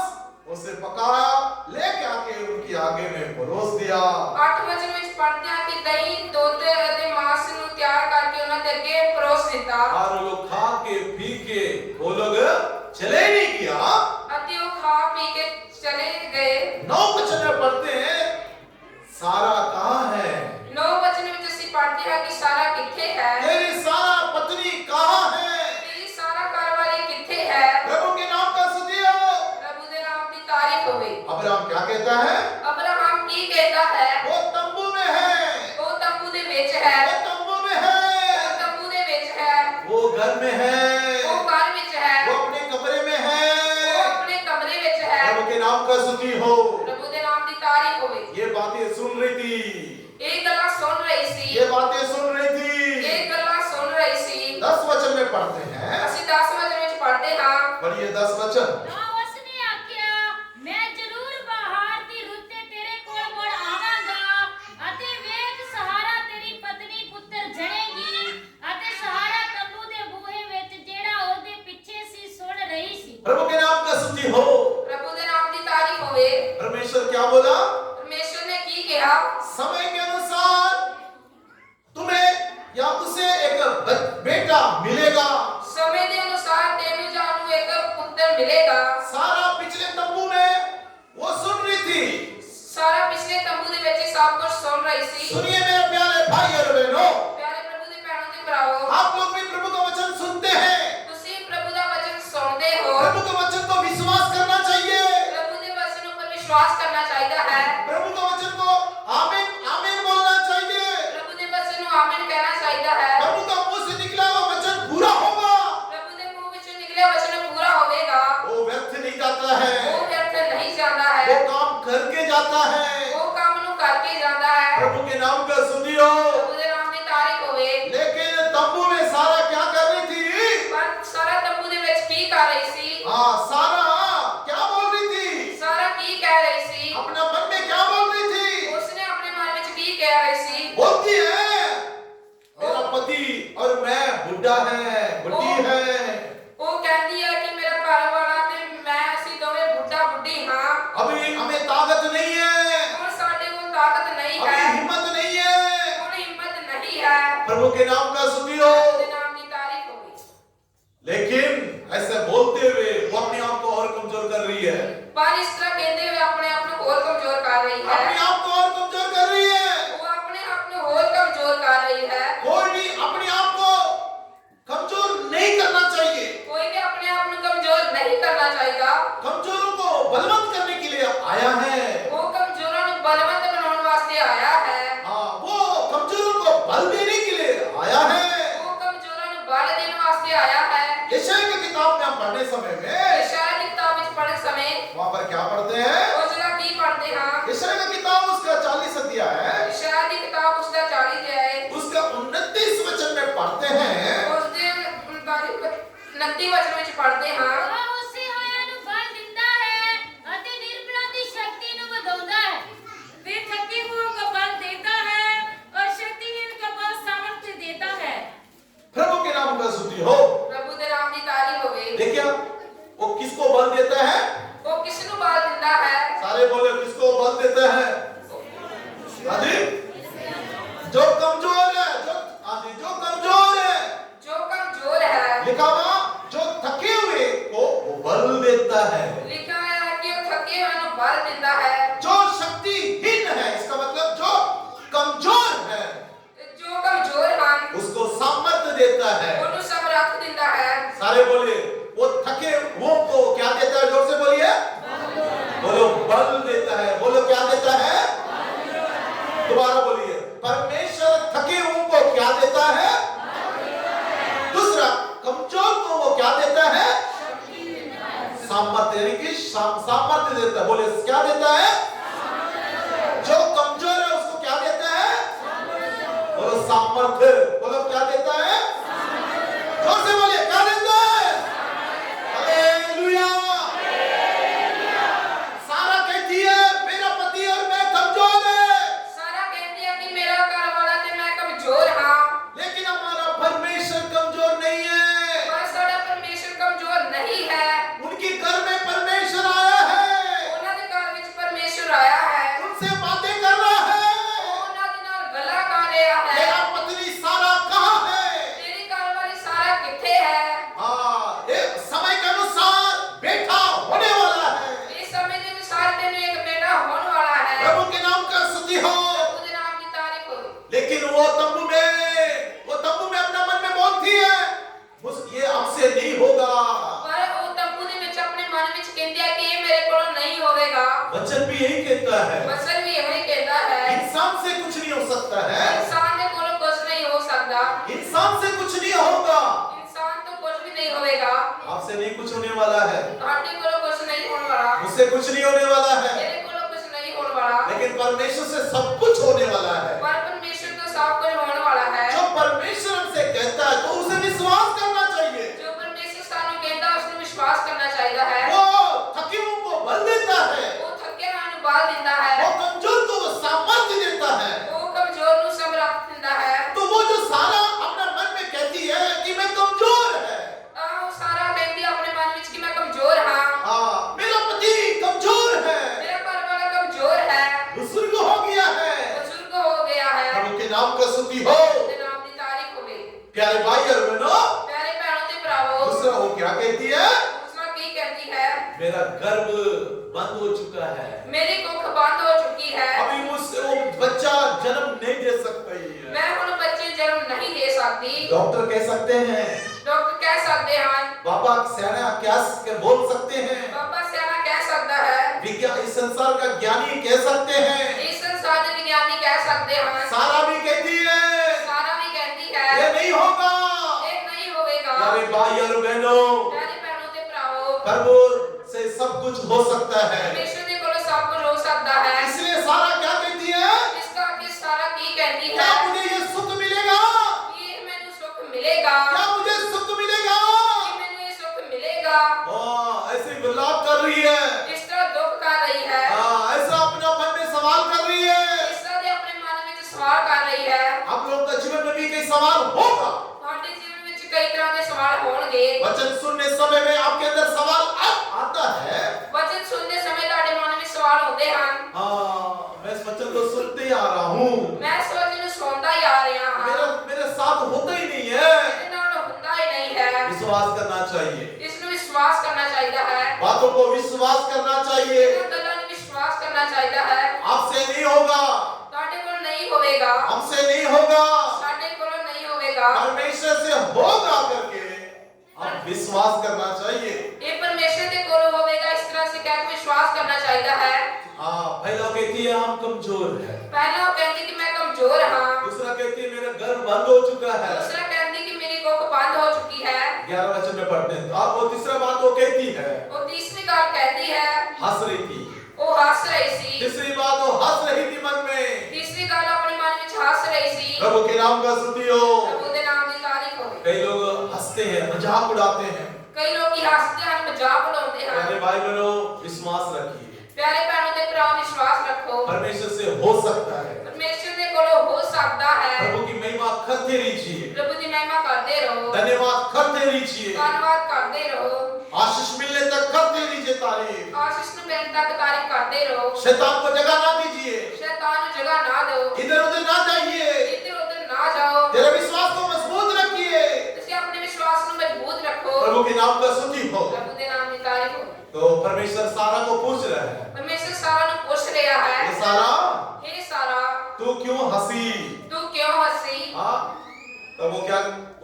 उसे पकाया, लेके आके उनकी आगे में परोस दिया। 8 ਵਚਨ ਵਿੱਚ ਪੜ੍ਹਦੇ ਹਾਂ ਕਿ ਦਹੀਂ, ਦੁੱਧ ਅਤੇ ਮਾंस ਨੂੰ ਤਿਆਰ ਕਰਕੇ ਉਹਨਾਂ ਦੇ ਅੱਗੇ ਪਰੋਸ ਦਿੱਤਾ। और वो लोग खा के पी के वो लोग चले नहीं गया। ਅਤੇ ਉਹ ਖਾ ਪੀ ਕੇ ਚਲੇ ਗਏ। 9 वचन में पढ़ते हैं, सारा कहाँ है? 9 ਵਚਨ ਵਿੱਚ ਅਸੀਂ ਪੜ੍ਹਦੇ ਹਾਂ ਕਿ ਸਾਰਾ ਕਿੱਥੇ ਹੈ? तेरी सारा पत्नी कहाँ है? ਤੇਰੀ ਸਾਰਾ ਘਰਵਾਲੀ ਕਿੱਥੇ ਹੈ? प्रभु के नाम का स्तुति हो। ਪ੍ਰਭੂ ਦੇ ਨਾਮ ਦੀ ਤਾਰੀਫ ਹੋਵੇ। अब्राहम क्या कहता है? ਅਬਰਾਹਮ ਕੀ ਕਹਿੰਦਾ ਹੈ? वो तंबू में है, ਉਹ ਤੰਬੂ ਦੇ ਵਿੱਚ ਹੈ। वो तंबू में है, ਉਹ ਤੰਬੂ ਦੇ ਵਿੱਚ ਹੈ। वो घर में है, ਉਹ ਘਰ ਵਿੱਚ ਹੈ। वो अपने कमरे में ਉਹ है। ਆਪਣੇ ਕਮਰੇ ਵਿੱਚ ਹੈ। प्रभु के नाम का स्तुति हो। ਪ੍ਰਭੂ ਦੇ ਨਾਮ ਦੀ ਤਾਰੀਫ ਹੋਵੇ। ये बातें सुन रही थी, ਇਹ ਗੱਲਾਂ ਸੁਣ ਰਹੀ ਸੀ। ये बातें सुन रही थी। ਇਹ ਗੱਲਾਂ ਸੁਣ ਰਹੀ ਸੀ। 10 वचन में पढ़ते हैं, ਅਸੀਂ 10 ਵਚਨ ਵਿੱਚ ਪੜ੍ਹਦੇ ਹਾਂ। पढ़िए 10 वचन। ਤਾਂ ਉਸਨੇ ਆਖਿਆ, ਮੈਂ ਜ਼ਰੂਰ ਬਹਾਰ ਦੀ ਰੁੱਤ ਤੇ ਤੇਰੇ ਕੋਲ ਮੁੜ ਆਵਾਂਗਾ ਅਤੇ ਵੇਖ ਸਹਾਰਾ ਤੇਰੀ ਪਤਨੀ ਪੁੱਤਰ ਜਣੇਗੀ ਅਤੇ ਸਹਾਰਾ ਤੰਬੂ ਦੇ ਬੂਹੇ ਵਿੱਚ ਜਿਹੜਾ ਉਹਦੇ ਪਿੱਛੇ ਸੀ ਸੁਣ ਰਹੀ ਸੀ। प्रभु के नाम का स्तुति हो। ਪ੍ਰਭੂ ਦੇ ਨਾਮ ਦੀ ਤਾਰੀਫ ਹੋਵੇ। परमेश्वर क्या बोला? ਪਰਮੇਸ਼ਰ ਨੇ ਕੀ ਕਿਹਾ? समय के अनुसार तुम्हें या उसे एक बेटा मिलेगा। ਸਮੇਂ ਦੇ ਅਨੁਸਾਰ ਤੈਨੂੰ ਜਾਂ ਨੂੰ ਇੱਕ ਪੁੱਤਰ ਮਿਲੇਗਾ। सारा पिछले तंबू में वो सुन रही थी। ਸਾਰਾ ਪਿਛਲੇ ਤੰਬੂ ਦੇ ਵਿੱਚ ਸਭ ਕੁਝ ਸੁਣ ਰਹੀ ਸੀ। सुनिए मेरे प्यारे भाई और बहनों, ਪਿਆਰੇ ਪ੍ਰਭੂ ਦੇ ਭੈਣਾਂ ਤੇ ਭਰਾਵੋ, आप लोग भी प्रभु का वचन सुनते हैं। ਤੁਸੀਂ ਪ੍ਰਭੂ ਦਾ ਵਚਨ ਸੁਣਦੇ ਹੋ। प्रभु के वचन को विश्वास करना चाहिए। ਪ੍ਰਭੂ ਦੇ ਵਚਨ ਉੱਪਰ ਵਿਸ਼ਵਾਸ ਕਰਨਾ ਚਾਹੀਦਾ ਹੈ। प्रभु के वचन को आमीन आमीन बोलना चाहिए। ਪ੍ਰਭੂ ਦੇ ਵਚਨ ਨੂੰ ਆਮੀਨ ਕਹਿਣਾ ਚਾਹੀਦਾ ਹੈ। प्रभु का मुंह से निकला हुआ वचन पूरा होगा। ਪ੍ਰਭੂ ਦੇ ਮੂੰਹ ਵਿੱਚੋਂ ਨਿਕਲਿਆ ਵਚਨ ਪੂਰਾ ਹੋਵੇਗਾ। वो व्यर्थ नहीं जाता है, ਉਹ ਵਿਅਰਥ ਨਹੀਂ ਜਾਂਦਾ वो ਹੈ। काम करके जाता है। ਉਹ ਕੰਮ ਨੂੰ ਕਰਕੇ ਜਾਂਦਾ ਹੈ। प्रभु के नाम का स्तुति हो। ਪ੍ਰਭੂ ਦੇ ਨਾਮ ਦੀ ਤਾਰੀਫ ਹੋਵੇ। लेकिन तंबू में सारा क्या कर रही थी? ਪਰ ਸਾਰਾ ਤੰਬੂ ਦੇ ਵਿੱਚ ਕੀ ਕਰ ਰਹੀ ਸੀ? हाँ, सारा क्या बोल रही थी? ਸਾਰਾ ਕੀ ਕਹਿ ਰਹੀ ਸੀ? अपना मन में क्या बोल रही थी? ਉਸਨੇ ਆਪਣੇ ਮਨ ਵਿੱਚ ਕੀ ਕਹਿ ਰਹੀ ਸੀ? बोलती है, मेरा पति और मैं बुढ़ा है, बुढ़ी है। ਉਹ ਕਹਿੰਦੀ ਹੈ ਕਿ ਮੇਰਾ ਘਰ ਵਾਲਾ ਤੇ ਮੈਂ ਅਸੀਂ ਦੋਵੇਂ ਬੁੱਢਾ ਬੁੱਢੀ ਹਾਂ। अभी हमें ताकत नहीं है, ਹੁਣ ਸਾਡੇ ਕੋਲ ਤਾਕਤ ਨਹੀਂ अभी ਹੈ। हिम्मत नहीं है। ਹੁਣ ਹਿੰਮਤ ਨਹੀਂ ਹੈ। प्रभु के नाम का स्तुति हो। ਉਹਦੇ ਨਾਮ ਦੀ ਤਾਰੀਫ ਹੋਵੇ। लेकिन ऐसे बोलते हुए वो अपने आप को और कमजोर कर रही है, ਪਰ ਇਸ ਤਰ੍ਹਾਂ ਕਹਿੰਦੇ ਹੋਏ ਆਪਣੇ ਆਪ ਨੂੰ ਹੋਰ ਕਮਜ਼ੋਰ ਕਰ ਰਹੀ ਹੈ। अपने आप को और कमजोर कर रही है। ਉਹ ਆਪਣੇ ਆਪ ਨੂੰ ਹੋਰ ਕਮਜ਼ੋਰ ਕਰ ਰਹੀ ਹੈ। कोई भी अपने आप को कमजोर नहीं करना चाहिए। ਕੋਈ ਵੀ ਆਪਣੇ ਆਪ ਨੂੰ ਕਮਜ਼ੋਰ ਨਹੀਂ ਕਰਨਾ ਚਾਹੀਦਾ। कमजोरों को बलवंत करने के लिए आया है। ਉਹ ਕਮਜ਼ੋਰਾਂ ਨੂੰ ਬਲਵੰਤ ਬਣਾਉਣ ਵਾਸਤੇ ਆਇਆ ਹੈ। हाँ, वो कमजोरों को बल देने के लिए आया है। ਉਹ ਕਮਜ਼ੋਰਾਂ ਨੂੰ ਬਲ ਦੇਣ ਵਾਸਤੇ ਆਇਆ ਹੈ। यशायाह की किताब में हम पढ़ने समय में ਯਸ਼ਾਇਆ ਦੀ ਕਿਤਾਬ ਵਿੱਚ ਪੜ੍ਹਨ ਸਮੇਂ वहां पर क्या पढ़ते हैं? ਉਸ ਜਗ੍ਹਾ ਕੀ ਪੜ੍ਹਦੇ ਹਾਂ? यशायाह की किताब उसका 40 अध्याय है, ਯਸ਼ਾਇਆ ਦੀ ਕਿਤਾਬ ਉਸ ਦਾ 40 ਅਧਿਆਇ उसका 29 वचन में पढ़ते हैं। ਉਸ ਦੇ 29 ਵਚਨ ਵਿੱਚ ਪੜ੍ਹਦੇ ਹਾਂ। ਉਹ ਉਸੇ ਹੋਇਆਂ ਨੂੰ ਬਲ ਦਿੰਦਾ ਹੈ ਅਤੇ ਨਿਰਬਲਾਂ ਦੀ ਸ਼ਕਤੀ ਨੂੰ ਵਧਾਉਂਦਾ ਹੈ। वे थके हुओं को बल देता है और शक्तिहीन को बल सामर्थ्य देता है। प्रभु के नाम का स्तुति हो। ਪ੍ਰਭੂ ਦੇ ਨਾਮ ਦੀ ਤਾਰੀਫ ਹੋਵੇ। देखिए वो किसको बल देता है? ਉਹ ਕਿਸ ਨੂੰ ਬਲ ਦਿੰਦਾ ਹੈ? सारे बोले किसको बल देता है? हाँ जी, जो कमजोर है, जो हाँ जी, जो कमजोर है। ਜੋ ਕਮਜ਼ੋਰ ਹੈ, लिखा हुआ जो थके हुए देता है। ਲਿਖਿਆ ਹੋਇਆ ਹੈ ਕਿ ਉਹ ਥੱਕੇ ਹੋਏ ਨੂੰ ਬਲ ਦਿੰਦਾ ਹੈ। जो शक्तिहीन है, इसका मतलब जो कमजोर है, ਜੋ ਕਮਜ਼ੋਰ ਹਨ उसको सामर्थ्य देता है। ਉਹਨੂੰ ਸਮਰੱਥ ਦਿੰਦਾ ਹੈ। सारे बोलिए, वो थके हुओं को क्या देता है? जोर से बोलिए, बोलो बल देता है। बोलो क्या देता है? दोबारा बोलिए, परमेश्वर थके हुओं को क्या देता है? दूसरा, कमजोर को वो क्या देता है? सामर्थ्य, यानी कि सामर्थ्य देता है। बोले क्या देता है? जो कमजोर है उसको क्या देता है? बोलो सामर्थ्य। बोलो क्या देता है? जोर से बोलिए, क्या देता है? हालेलुया। सारा कहती है मेरा पति और मैं कमजोर है, ਸਾਰਾ ਕਹਿੰਦੀ ਹੈ ਕਿ ਮੇਰਾ ਘਰ ਵਾਲਾ ਤੇ ਮੈਂ ਕਮਜ਼ੋਰ ਹਾਂ, लेकिन हमारा परमेश्वर कमजोर नहीं है। ਪਰ ਸਾਡਾ ਪਰਮੇਸ਼ਰ ਕਮਜ਼ੋਰ ਨਹੀਂ ਹੈ। उनके घर में परमेश्वर आया है, ਉਹਨਾਂ ਦੇ ਘਰ ਵਿੱਚ ਪਰਮੇਸ਼ਰ आया है। उनसे बातें कर रहा है। ਉਹ ਉਹਨਾਂ ਦੇ ਨਾਲ ਗੱਲਾਂ ਕਰ ਰਿਹਾ ਹੈ। मेरा पत्नी सारा कहाँ है? ਤੇਰੀ ਘਰ ਵਾਲੀ ਸਾਰਾ ਕਿੱਥੇ ਹੈ? हाँ, एक समय के अनुसार बेटा होने वाला है। ਇਸ ਸਮੇਂ ਦੇ ਅਨੁਸਾਰ ਤੈਨੂੰ ਇੱਕ ਬੇਟਾ ਹੋਣ वाला है। प्रभु के नाम का स्तुति हो। प्रभु के नाम की तारीफ हो। लेकिन वो तंबू में अपना मन में बोलती है, ये हमसे नहीं होगा। पर ਉਹ ਤੰਬੂ ਦੇ ਵਿੱਚ ਆਪਣੇ ਮਨ ਵਿੱਚ ਕਹਿੰਦੀ ਹੈ ਕਿ ਇਹ ਮੇਰੇ ਕੋਲੋਂ ਨਹੀਂ ਹੋਵੇਗਾ। वचन भी यही कहता है, ਵਚਨ ਵੀ ਇਹੋ ਹੀ ਕਹਿੰਦਾ ਹੈ। इंसान से कुछ नहीं हो सकता है, ਇਨਸਾਨ ਦੇ ਕੋਲੋਂ ਕੁਝ ਨਹੀਂ ਹੋ ਸਕਦਾ। इंसान से कुछ नहीं होगा। ਇਨਸਾਨ ਤੋਂ ਕੁਝ ਵੀ ਨਹੀਂ ਹੋਵੇਗਾ। आपसे नहीं कुछ होने वाला है, ਤੁਹਾਡੇ ਕੋਲੋਂ ਕੁਝ ਨਹੀਂ ਹੋਣ ਵਾਲਾ। मुझसे कुछ नहीं होने वाला है, ਮੇਰੇ ਕੋਲੋਂ ਕੁਝ ਨਹੀਂ ਹੋਣ ਵਾਲਾ। लेकिन परमेश्वर से सब कुछ होने वाला है। पर परमेश्वर तो सब कुछ होने वाला है। जो परमेश्वर हमसे कहता है तो उसे विश्वास करना चाहिए। जो परमेश्वर सानू कहता उसਨੂੰ विश्वास करना चाहिए है। वो थके हुओं को बल देता है, वो थके हुए ਨੂੰ ਬਲ ਦਿੰਦਾ वो है। कमजोर को वो सामर्थ्य देता है। वो कमजोर ਨੂੰ ਸਮਰੱਥ ਦਿੰਦਾ है। तो वो जो सारा अपना मन में कहती है कि मैं कमजोर है, ਉਹ ਸਾਰਾ ਕਹਿੰਦੀ ਆਪਣੇ ਮਨ ਵਿੱਚ ਕਿ ਮੈਂ ਕਮਜ਼ੋਰ ਹਾਂ। हाँ, मेरा पति कमजोर है, मेरा घर वाला कमजोर है, बुजुर्ग हो गया है। बुजुर्ग हो गया है। प्रभु के नाम का स्तुति हो। उसके नाम की तारीफ होवे। प्यारे भाई और बहनों, प्यारे भैनों ते भरावो, दूसरा वो क्या कहती है? दूसरा की कहती है? मेरा गर्भ बंद हो चुका है, मेरी कुख बंद हो चुकी है। अभी मुझसे वो बच्चा जन्म नहीं दे सकता ही है। मैं हुण बच्चे जन्म नहीं दे सकती। डॉक्टर कह सकते हैं, डॉक्टर कह सकते हैं, बाबा सियाना क्या बोल सकते हैं, बाबा सियाना कह सकता है, विज्ञान इस संसार का ज्ञानी कह सकते हैं, इस संसार के विज्ञानी कह सकते हैं, सारा भी कहती है सारा भी कहती ये है नहीं होगा। ये नहीं होवेगा। प्यारे भाई और बहनों, प्यारे बहनों ते भरावो, प्रभु से सब कुछ हो सकता है, परमेश्वर दे कोलों सब कुछ हो सकता है। इसलिए सारा क्या कहती है? इसका कि सारा की कहती क्या है मुझे ये सुख मिलेगा? कि मैंने सुख मिलेगा, क्या मुझे सुख मिलेगा? कि मैंने ये सुख मिलेगा। हाँ, ऐसे विलाप कर रही है, इस तरह दुख कर रही है, हाँ, ऐसा अपना मन में सवाल कर रही है। इस तरह दे अपने मन में सवाल कर रही है। आप लोगों का जीवन में भी कई सवाल होगा। ਤੁਹਾਡੇ ਜੀਵਨ ਵਿੱਚ ਕਈ ਤਰ੍ਹਾਂ ਦੇ ਸਵਾਲ ਹੋਣਗੇ। वचन सुनने समय में आपके अंदर सवाल आता है। वचन सुनते समय ਤੁਹਾਡੇ ਮਨ ਵਿੱਚ सवाल ਹੁੰਦੇ ਹਨ। हाँ, मैं इस वचन को सुनते ही आ रहा हूँ, मैं इस वचन ਨੂੰ सुनता ही आ ਰਿਹਾ मेरा ਹਾਂ। मेरे साथ होता ही नहीं है। ਮੇਰੇ ਨਾਲ ਹੁੰਦਾ ਹੀ ਨਹੀਂ ਹੈ। विश्वास करना चाहिए, ਇਸ ਨੂੰ ਵਿਸ਼ਵਾਸ ਕਰਨਾ ਚਾਹੀਦਾ ਹੈ। बातों को विश्वास करना चाहिए। ਇਹਨਾਂ ਗੱਲਾਂ ਨੂੰ ਵਿਸ਼ਵਾਸ ਕਰਨਾ ਚਾਹੀਦਾ ਹੈ। आपसे नहीं होगा, ਤੁਹਾਡੇ ਕੋਲ ਨਹੀਂ ਹੋਵੇਗਾ, हमसे नहीं होगा, ਸਾਡੇ ਕੋਲ ਨਹੀਂ ਹੋਵੇਗਾ। परमेश्वर से होगा करके हम विश्वास करना चाहिए। ਇਹ ਪਰਮੇਸ਼ਰ ਦੇ ਕੋਲ ਹੋਵੇਗਾ, ਇਸ ਤਰ੍ਹਾਂ ਸੇ ਕਹਿ ਕੇ ਵਿਸ਼ਵਾਸ ਕਰਨਾ ਚਾਹੀਦਾ ਹੈ। हाँ, पहला कहती है हम कमजोर है, ਪਹਿਲਾ ਉਹ ਕਹਿੰਦੀ ਕਿ ਮੈਂ ਕਮਜ਼ੋਰ ਹਾਂ। दूसरा कहती है मेरा गर्भ बंद हो चुका है। दूसरा कहती कि मेरी कुख बंद हो चुकी है। 11 वचन में पढ़ते हैं, और वो तीसरा बात वो कहती है, और तीसरी बात कहती है, हंस रही थी। वो हंस रही सी। तीसरी बात वो हंस रही थी मन में। तीसरी गल अपने मन में हंस रही सी। प्रभु के नाम का स्तुति हो। प्रभु के नाम की तारीफ हो। कई लोग हंसते हैं, मजाक उड़ाते हैं। कई लोग की हंसते हैं, मजाक उड़ाते हैं। प्यारे भाई बहनों, विश्वास रखिए, प्यारे भैनों ते भराओ, विश्वास रखो, परमेश्वर से हो सकता है। परमेश्वर दे कोलों हो सकता है। प्रभु की महिमा करते रहिए, प्रभु की महिमा करते रहो, धन्यवाद करते रहिए, धन्यवाद करते रहो, आशीष मिलने तक करते रहिए तारीफ। आशीष न मिलने तक तारीफ करते रहो। शैतान को जगह ना दीजिए, शैतान को जगह ना दो, इधर उधर ना जाइए, इधर उधर ना जाओ। तेरे विश्वास को मजबूत रखिए। तुसी अपने विश्वास को मजबूत रखो। प्रभु के नाम का स्तुति हो। प्रभु के नाम की तारीफ हो। तो परमेश्वर सारा को पूछ रहा है, परमेश्वर सारा ਨੂੰ ਪੁੱਛ ਰਿਹਾ ਹੈ, ये सारा हे सारा तू क्यों हंसी? तू क्यों हंसी? हाँ, तो वो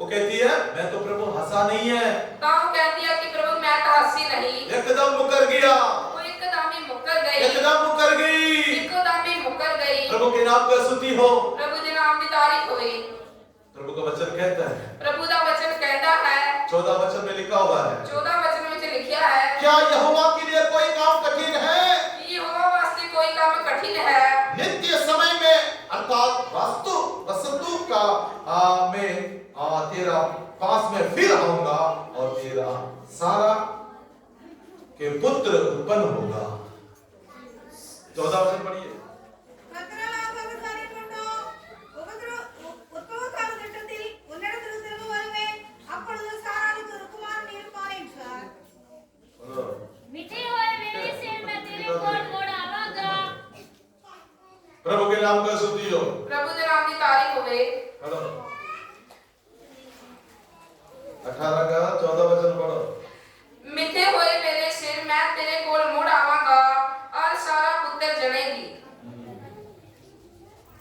कहती है मैं तो प्रभु हंसा नहीं है, ਤਾਂ ਉਹ ਕਹਿੰਦੀ ਹੈ ਕਿ ਪ੍ਰਭੂ ਮੈਂ ਤਾਂ ਹੱਸੀ ਨਹੀਂ, एकदम मुकर गया, ਉਹ ਇੱਕਦਮ ਹੀ ਮੁੱਕਰ ਗਈ, एकदम मुकर गई। ਇੱਕਦਮ ਹੀ ਮੁੱਕਰ ਗਈ। प्रभु के नाम का स्तुति हो। ਪ੍ਰਭੂ ਦੇ ਨਾਮ ਦੀ ਤਾਰੀਫ ਹੋਵੇ। प्रभु का वचन कहता है, ਪ੍ਰਭੂ ਦਾ ਵਚਨ ਕਹਿੰਦਾ ਹੈ, 14 वचन में लिखा हुआ है, 14 वचन ਵਿੱਚ लिखਿਆ है, क्या यहोवा के लिए कोई काम कठिन है? कि यहोवा वास्ते कोई काम कठिन है। नित्य समय में अर्थात वस्तु का में तेरा पास में फिर आऊंगा और तेरा सारा के पुत्र उत्पन्न होगा। 14 वचन पढ़िए। കർത്താവ് പകർത്താനിട്ടുണ്ടോ? ഉത്ഭവകാലഘട്ടത്തിൽ ഉന്നതത്തിൽ തിരുമ്പി വരുവേ. അപ്പോഴത് സാറാൾക്ക് ഒരു കുമാരൻ ഇരുപ്പാൻ என்றார். बोलो। मिटे हुए मेरे सिर में तेरे कोल मोड़ आवांगा। प्रभु के नाम का स्तुति हो। प्रभु ਦੇ ਨਾਮ ਦੀ ਤਾਰੀਫ ਹੋਵੇ। पढ़ो 18 का 14 वचन पढ़ो। मिटे हुए मेरे सिर मैं तेरे कोल मुड़ आवांगा और सारा पुत्र जनेगी।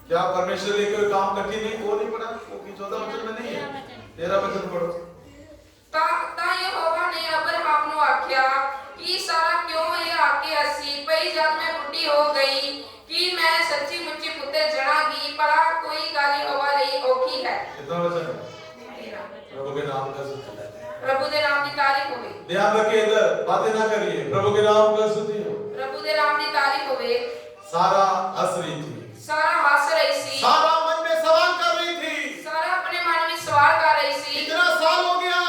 क्या परमेश्वर ने कोई काम कठिन नहीं? वो नहीं पढ़ा, वो की 14 वचन में नहीं है। 13 वचन पढ़ो। ਤਾਂ ਯਹੋਵਾ ਨੇ ਅਬਰਾਹਮ ਨੂੰ ਆਖਿਆ ਕਿ ਸਾਰਾ ਕਿਉਂ ਇਹ ਆਕੇ ਹੱਸੀ ਪਈ ਜਦ ਮੈਂ ਬੁੱਢੀ ਹੋ ਗਈ ਕਿ ਮੈਂ ਸੱਚੀ ਮੁੱਚੀ ਪੁੱਤਰ ਜਣਾਂਗੀ, ਭਲਾ ਕੋਈ ਗੱਲ ਯਹੋਵਾ ਲਈ ਔਖੀ ਹੈ। कितना वचन है? प्रभु के नाम का स्तुति। प्रभु ਦੇ ਨਾਮ ਦੀ ਤਾਰੀਫ ਹੋਵੇ। ध्यान रखिए, इधर बातें ना करिए। प्रभु के नाम का स्तुति हो। प्रभु ਦੇ ਨਾਮ ਦੀ ਤਾਰੀਫ ਹੋਵੇ। सारा हंस रही थी, ਸਾਰਾ ਹੱਸ ਰਹੀ ਸੀ, सारा मन में सवाल कर रही थी, ਸਾਰਾ ਆਪਣੇ ਮਨ ਵਿੱਚ ਸਵਾਲ ਕਰ ਰਹੀ ਸੀ, इतना साल हो गया,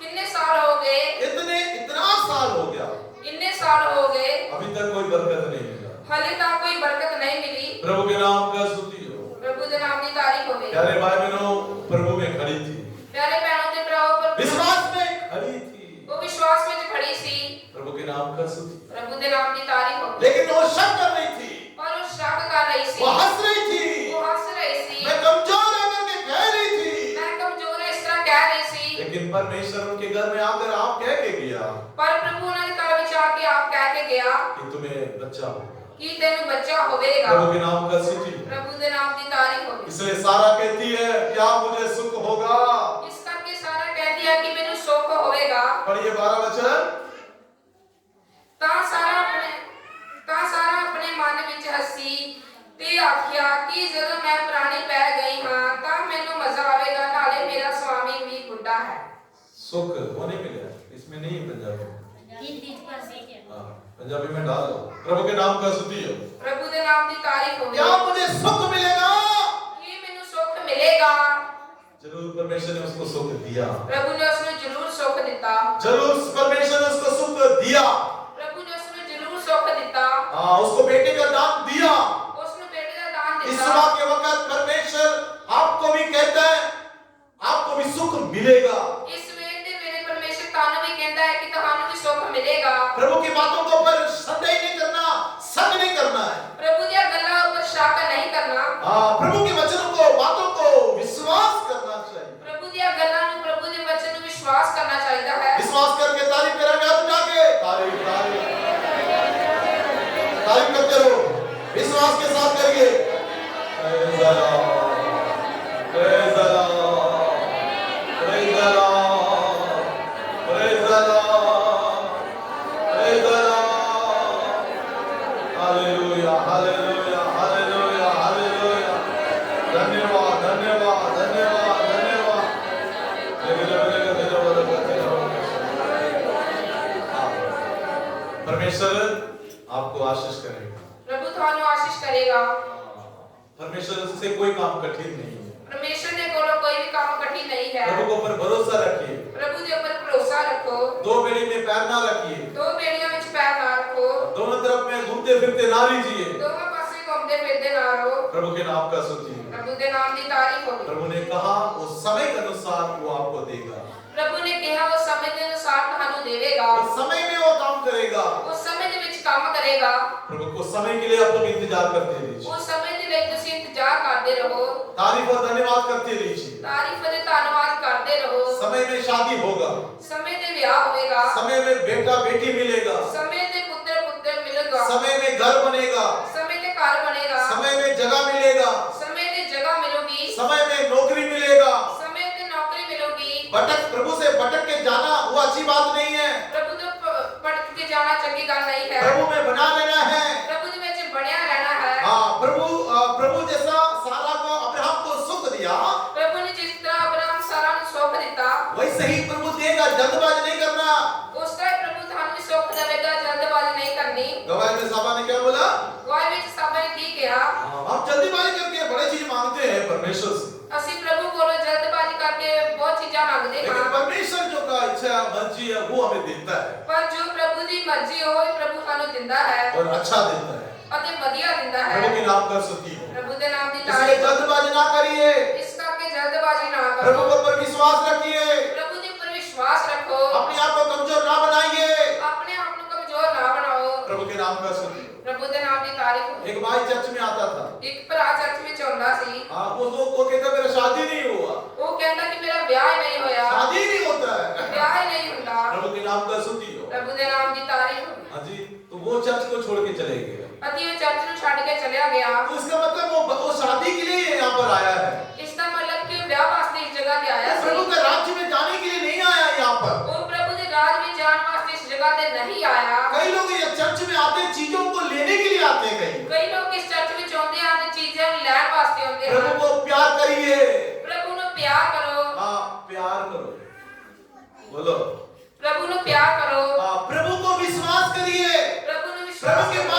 ਕਿੰਨੇ ਸਾਲ ਹੋ ਗਏ, इतना साल हो गया, ਇੰਨੇ ਸਾਲ ਹੋ ਗਏ, अभी तक कोई बरकत नहीं मिला। ਹਲੇ तक कोई बरकत नहीं मिली। प्रभु के नाम का स्तुति हो। प्रभु ਦੇ ਨਾਮ ਦੀ ਤਾਰੀਫ ਹੋਵੇ। प्यारे भाई बहनों, प्रभु में खड़ी थी, प्यारे बहनों ਤੇ ਪ੍ਰਭੂ ਪਰ विश्वास में खड़ी थी। वो विश्वास ਵਿੱਚ खड़ी सी। प्रभु के नाम का स्तुति। प्रभु ਦੇ ਨਾਮ ਦੀ ਤਾਰੀਫ ਹੋਵੇ। लेकिन वो शक कर रही थी, पर वो शक कर रही सी, वो हंस रही थी, वो हंस रही सी, मैं कमजोर है करके कह रही थी। मैं कमजोर है इस तरह कह रही सी। लेकिन परमेश्वर उनके घर में आकर आप कह के गया पर प्रभु ਉਹਨਾਂ ਦੇ ਘਰ ਵਿੱਚ ਆ ਕੇ ਆਪ ਕਹਿ ਕੇ ਗਿਆ कि तुम्हें बच्चा होगा। कि ਤੈਨੂੰ ਬੱਚਾ ਹੋਵੇਗਾ। प्रभु के नाम का स्तुति। प्रभु ਦੇ ਨਾਮ ਦੀ ਤਾਰੀਫ ਹੋਵੇ। इसलिए सारा कहती है क्या मुझे सुख होगा? ਇਸ ਕਰਕੇ ਸਾਰਾ ਕਹਿੰਦੀ ਹੈ ਕਿ ਮੈਨੂੰ ਸੁੱਖ ਹੋਵੇਗਾ। पढ़िए 12 वचन। ਤਾਂ ਸਾਰਾ ਆਪਣੇ ਮਨ ਵਿੱਚ ਹੱਸੀ ਤੇ ਆਖਿਆ ਕਿ ਜਦੋਂ ਮੈਂ ਪੁਰਾਣੀ ਪੈ ਗਈ ਹਾਂ ਤਾਂ ਮੈਨੂੰ ਮਜ਼ਾ ਆਵੇਗਾ, ਨਾਲੇ ਮੇਰਾ ਸਵਾਮੀ ਵੀ ਬੁੱਢਾ ਹੈ। सुख वो नहीं मिलेगा, इसमें नहीं है पंजाबी में। हिंदी पर सीखे। हाँ, पंजाबी में डाल दो। प्रभु के नाम का स्तुति हो। प्रभु ਦੇ ਨਾਮ ਦੀ ਤਾਰੀਫ ਹੋਵੇ। क्या मुझे सुख मिलेगा? कि ਮੈਨੂੰ ਸੁੱਖ ਮਿਲੇਗਾ। जरूर परमेश्वर ने उसको सुख दिया, प्रभु ने उसਨੂੰ ਜ਼ਰੂਰ ਸੁੱਖ ਦਿੱਤਾ। जरूर परमेश्वर ने उसको सुख दिया। प्रभु ने उसਨੂੰ ਜ਼ਰੂਰ ਸੁੱਖ ਦਿੱਤਾ। हाँ, उसको बेटे का दान दिया। उसਨੂੰ बेटे ਦਾ ਦਾਨ इस ਦਿੱਤਾ। सुबह के वक्त परमेश्वर आपको भी कहता है आपको भी सुख मिलेगा। ਇਸ ਵੇਲੇ ਦੇ ਵੇਲੇ ਪਰਮੇਸ਼ਰ ਤੁਹਾਨੂੰ ਵੀ ਕਹਿੰਦਾ ਹੈ ਕਿ ਤੁਹਾਨੂੰ ਵੀ ਸੁੱਖ ਮਿਲੇਗਾ। प्रभु की बातों को पर संदेह नहीं करना, शक नहीं करना है। प्रभु ਦੀਆਂ ਗੱਲਾਂ ਉੱਪਰ ਸ਼ੱਕ ਨਹੀਂ करना। हाँ, प्रभु के वचनों को, बातों को विश्वास करना चाहिए। प्रभु ਦੀਆਂ ਗੱਲਾਂ ਨੂੰ, प्रभु ਦੇ वचन ਨੂੰ ਵਿਸ਼ਵਾਸ ਕਰਨਾ ਚਾਹੀਦਾ है। विश्वास करके तारीफ करेंगे, हाथ उठा के तारीफ तारीफ तारीफ करते रहो, विश्वास के साथ करिए। Praise the Lord, praise the Lord, praise the Lord, praise the Lord, praise the Lord. Hallelujah, hallelujah, hallelujah, hallelujah. धन्यवाद, धन्यवाद, धन्यवाद, धन्यवाद। परमेश्वर आपको आशीष करेगा। प्रभु ਤੁਹਾਨੂੰ ਆਸ਼ੀष करेगा। परमेश्वर से कोई काम कठिन नहीं है। परमेश्वर ਦੇ ਕੋਲੋਂ ਕੋਈ ਵੀ ਕੰਮ ਕਠਿਨ नहीं है। प्रभु के ऊपर भरोसा रखिए। प्रभु ਦੇ ਉੱਪਰ ਭਰੋਸਾ ਰੱਖੋ। दो बेड़ी में पैर ना रखिए, ਦੋ ਬੇੜੀਆਂ ਵਿੱਚ ਪੈਰ ਨਾ ਰੱਖੋ। दोनों तरफ में घूमते फिरते ना लीजिए। ਦੋਵਾਂ ਪਾਸੇ ਘੁੰਮਦੇ ਫਿਰਦੇ ਨਾ ਰਹੋ। प्रभु के नाम का स्तुति। प्रभु ਦੇ ਨਾਮ ਦੀ ਤਾਰੀਫ ਹੋਵੇ। प्रभु ने कहा उस समय के अनुसार वो आपको देगा, प्रभु ने ਕਿਹਾ ਉਹ ਸਮੇਂ ਦੇ ਅਨੁਸਾਰ ਤੁਹਾਨੂੰ ਦੇਵੇਗਾ। उस समय में वो काम करेगा। ਉਸ ਸਮੇਂ ਦੇ ਵਿੱਚ ਕੰਮ ਕਰੇਗਾ। प्रभु को समय के लिए आप लोग इंतजार करते रहिए, ਉਸ ਸਮੇਂ ਦੇ ਲਈ ਤੁਸੀਂ ਇੰਤਜ਼ਾਰ ਕਰਦੇ ਰਹੋ। तारीफ और धन्यवाद करते रहिए। ਤਾਰੀਫ ਅਤੇ ਧੰਨਵਾਦ ਕਰਦੇ ਰਹੋ। समय में शादी होगा, ਸਮੇਂ ਤੇ ਵਿਆਹ ਹੋਵੇਗਾ, समय में बेटा बेटी मिलेगा, ਸਮੇਂ ਤੇ ਪੁੱਤਰ ਪੁੱਤਰ ਮਿਲੇਗਾ, समय में घर बनेगा, ਸਮੇਂ ਤੇ ਘਰ ਬਣੇਗਾ, समय में जगह मिलेगा, ਸਮੇਂ ਤੇ ਜਗ੍ਹਾ ਮਿਲੂਗੀ, समय में नौकरी मिलेगा। ਸਮੇਂ ਤੇ ਨੌਕਰੀ ਮਿਲੂਗੀ। प्रभु से भटक के जाना वो अच्छी बात नहीं है। ਪ੍ਰਭੂ ਤੋਂ ਭਟਕ ਕੇ ਜਾਣਾ ਚੰਗੀ ਗੱਲ ਨਹੀਂ ਹੈ। प्रभु में बना लेना है। ਪ੍ਰਭੂ ਦੇ ਵਿੱਚ ਬਣਿਆ ਰਹਿਣਾ ਹੈ। हाँ, प्रभु जैसा सारा को अब्राहम को सुख दिया, ਪ੍ਰਭੂ ਨੇ ਜਿਸ ਤਰ੍ਹਾਂ ਅਬਰਾਮ ਸਾਰਾ ਨੂੰ ਸੁੱਖ ਦਿੱਤਾ, वैसे ही प्रभु देगा। जल्दबाजी नहीं करना। ਉਸ ਤਰ੍ਹਾਂ ਹੀ ਪ੍ਰਭੂ ਤੁਹਾਨੂੰ ਵੀ ਸੁੱਖ ਦੇਵੇਗਾ, ਜਲਦਬਾਜ਼ੀ नहीं करनी। गवाही में साहबा ने क्या बोला? ਗਵਾਹੀ ਵਿੱਚ ਸਾਬਾ ਨੇ ਕੀ ਕਿਹਾ? हम जल्दीबाजी करके बड़ी चीज मांगते हैं परमेश्वर से, ਅਸੀਂ ਪ੍ਰਭੂ ਕੋਲੋਂ ਜਲਦਬਾਜ਼ੀ ਕਰਕੇ ਬਹੁਤ ਚੀਜ਼ਾਂ ਮੰਗਦੇ लेकिन ਹਾਂ, परमेश्वर जो का इच्छा मर्जी है वो हमें देता है ਪਰ ਜੋ ਪ੍ਰਭੂ ਦੀ ਮਰਜ਼ੀ ਉਹ ਹੀ ਪ੍ਰਭੂ ਸਾਨੂੰ ਦਿੰਦਾ ਹੈ और अच्छा देता है। ਅਤੇ ਵਧੀਆ ਦਿੰਦਾ ਹੈ। प्रभु के नाम कर स्तुति हो। ਪ੍ਰਭੂ ਦੇ ਨਾਮ ਦੀ इसलिए ਤਾਰੀਫ। जल्दबाजी ना करिए, ਇਸ ਕਰਕੇ ਜਲਦਬਾਜ਼ੀ ਨਾ प्रभु ਕਰੋ, के ऊपर विश्वास रखिए, ਪ੍ਰਭੂ ਦੇ ਉੱਪਰ ਵਿਸ਼ਵਾਸ ਰੱਖੋ, अपने आप को कमजोर ना बनाइए। ਆਪਣੇ आप ਨੂੰ ਕਮਜ਼ੋਰ ਨਾ ਬਣਾਓ। प्रभु के नाम का स्तुति हो। ਪ੍ਰਭੂ ਦੇ ਨਾਮ ਦੀ ਤਾਰੀਫ। एक भाई चर्च में आता था, ਇੱਕ ਭਰਾ ਚਰਚ ਵਿੱਚ ਆਉਂਦਾ ਸੀ, हाँ वो कहता मेरा शादी नहीं हुआ। ਉਹ ਕਹਿੰਦਾ ਕਿ ਮੇਰਾ ਵਿਆਹ ਹੀ ਨਹੀਂ ਹੋਇਆ, शादी नहीं होता है। ਵਿਆਹ ही नहीं ਹੁੰਦਾ। प्रभु के नाम का स्तुति हो। ਪ੍ਰਭੂ ਦੇ ਨਾਮ ਦੀ ਤਾਰੀਫ। हाँ जी, तो वो चर्च को छोड़ के चले गए। ਅਤੇ ਉਹ ਚਰਚ ਨੂੰ ਛੱਡ ਕੇ ਚਲਿਆ ਗਿਆ। तो इसका मतलब वो शादी के लिए यहाँ पर आया है, ਇਸ ਦਾ ਮਤਲਬ ਕਿ ਉਹ ਵਿਆਹ ਵਾਸਤੇ ਇਸ ਜਗ੍ਹਾ ਤੇ ਆਇਆ वो प्रभु ਸੀ। के राज्य में जाने के लिए नहीं आया यहाँ पर। ਉਹ ਪ੍ਰਭੂ ਦੇ ਰਾਜ ਵਿੱਚ ਜਾਣ ਵਾਸਤੇ ਇਸ ਜਗ੍ਹਾ ਤੇ ਨਹੀਂ ਆਇਆ। कई लोग ये चर्च में आते हैं चीजों को लेने के लिए आते हैं। ਕਈ ਲੋਕ ਇਸ ਚਰਚ ਵਿੱਚ ਆਉਂਦੇ ਹਨ ਤੇ ਚੀਜ਼ਾਂ ਨੂੰ ਲੈਣ ਵਾਸਤੇ ਆਉਂਦੇ प्रभु ਹਨ। को प्यार करिए। ਪ੍ਰਭੂ ਨੂੰ ਪਿਆਰ ਕਰੋ, हाँ, प्यार करो, बोलो। ਪ੍ਰਭੂ ਨੂੰ ਪਿਆਰ ਕਰੋ, हाँ, प्रभु को विश्वास करिए, ਪ੍ਰਭੂ ਨੂੰ प्रभु ਵਿਸ਼ਵਾਸ की ਕਰੋ,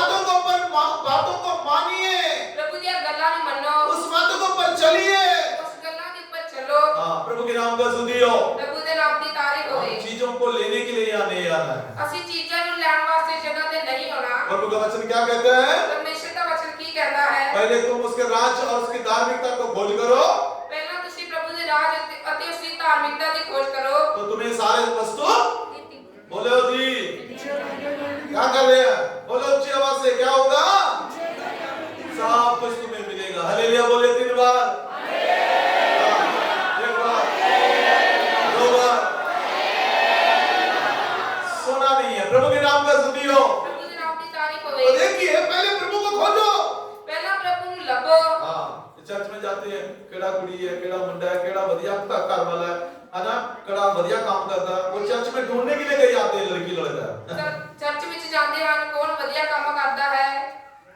बातों को मानिए, ਪ੍ਰਭੂ ਦੀਆਂ ਗੱਲਾਂ ਨੂੰ ਮੰਨੋ, उस बातों को पर चलिए। ਉਸ ਗੱਲਾਂ ਦੇ ਉੱਪਰ ਚੱਲੋ। हाँ, प्रभु के नाम का स्तुति हो। ਪ੍ਰਭੂ ਦੇ ਨਾਮ ਦੀ ਤਾਰੀਫ हम ਹੋਵੇ। चीजों को लेने के लिए यहाँ नहीं आना है। ਅਸੀਂ ਚੀਜ਼ਾਂ ਨੂੰ ਲੈਣ ਵਾਸਤੇ ਇਸ ਜਗ੍ਹਾ ਤੇ ਨਹੀਂ ਆਉਣਾ। प्रभु का वचन क्या कहता है? ਪਰਮੇਸ਼ਰ ਦਾ ਵਚਨ ਕੀ ਕਹਿੰਦਾ ਹੈ? पहले तुम उसके राज्य और उसकी धार्मिकता को खोज करो, ਪਹਿਲਾਂ ਤੁਸੀਂ ਪ੍ਰਭੂ ਦੇ ਰਾਜ ਅਤੇ ਉਸ ਦੀ ਧਾਰਮਿਕਤਾ ਦੀ ਖੋਜ ਕਰੋ। तो तुम्हें सारे वस्तु बोलो जी क्या कर रहे हैं? बोलो ऊंची आवाज से, क्या होगा? सब कुछ तुम्हें मिलेगा। हालेलुया बोले 3 बार, एक बार, 2 बार। सोना नहीं है। प्रभु के नाम का स्तुति हो। ਪ੍ਰਭੂ ਦੇ ਨਾਮ ਦੀ ਤਾਰੀਫ तो ਹੋਵੇ। देखिए पहले प्रभु को खोजो। ਪਹਿਲਾਂ ਪ੍ਰਭੂ ਨੂੰ ਲੱਭੋ। हाँ, चर्च में जाते हैं, केड़ा कुड़ी है, केड़ा मुंडा है, केड़ा बढ़िया घर वाला है ना, केड़ा बढ़िया काम करता है, वो चर्च में ढूंढने के लिए गए आते हैं लड़की लड़का। ਚਰਚ ਵਿੱਚ ਜਾਂਦੇ ਹਨ, ਕੌਣ ਵਧੀਆ ਕੰਮ ਕਰਦਾ ਹੈ,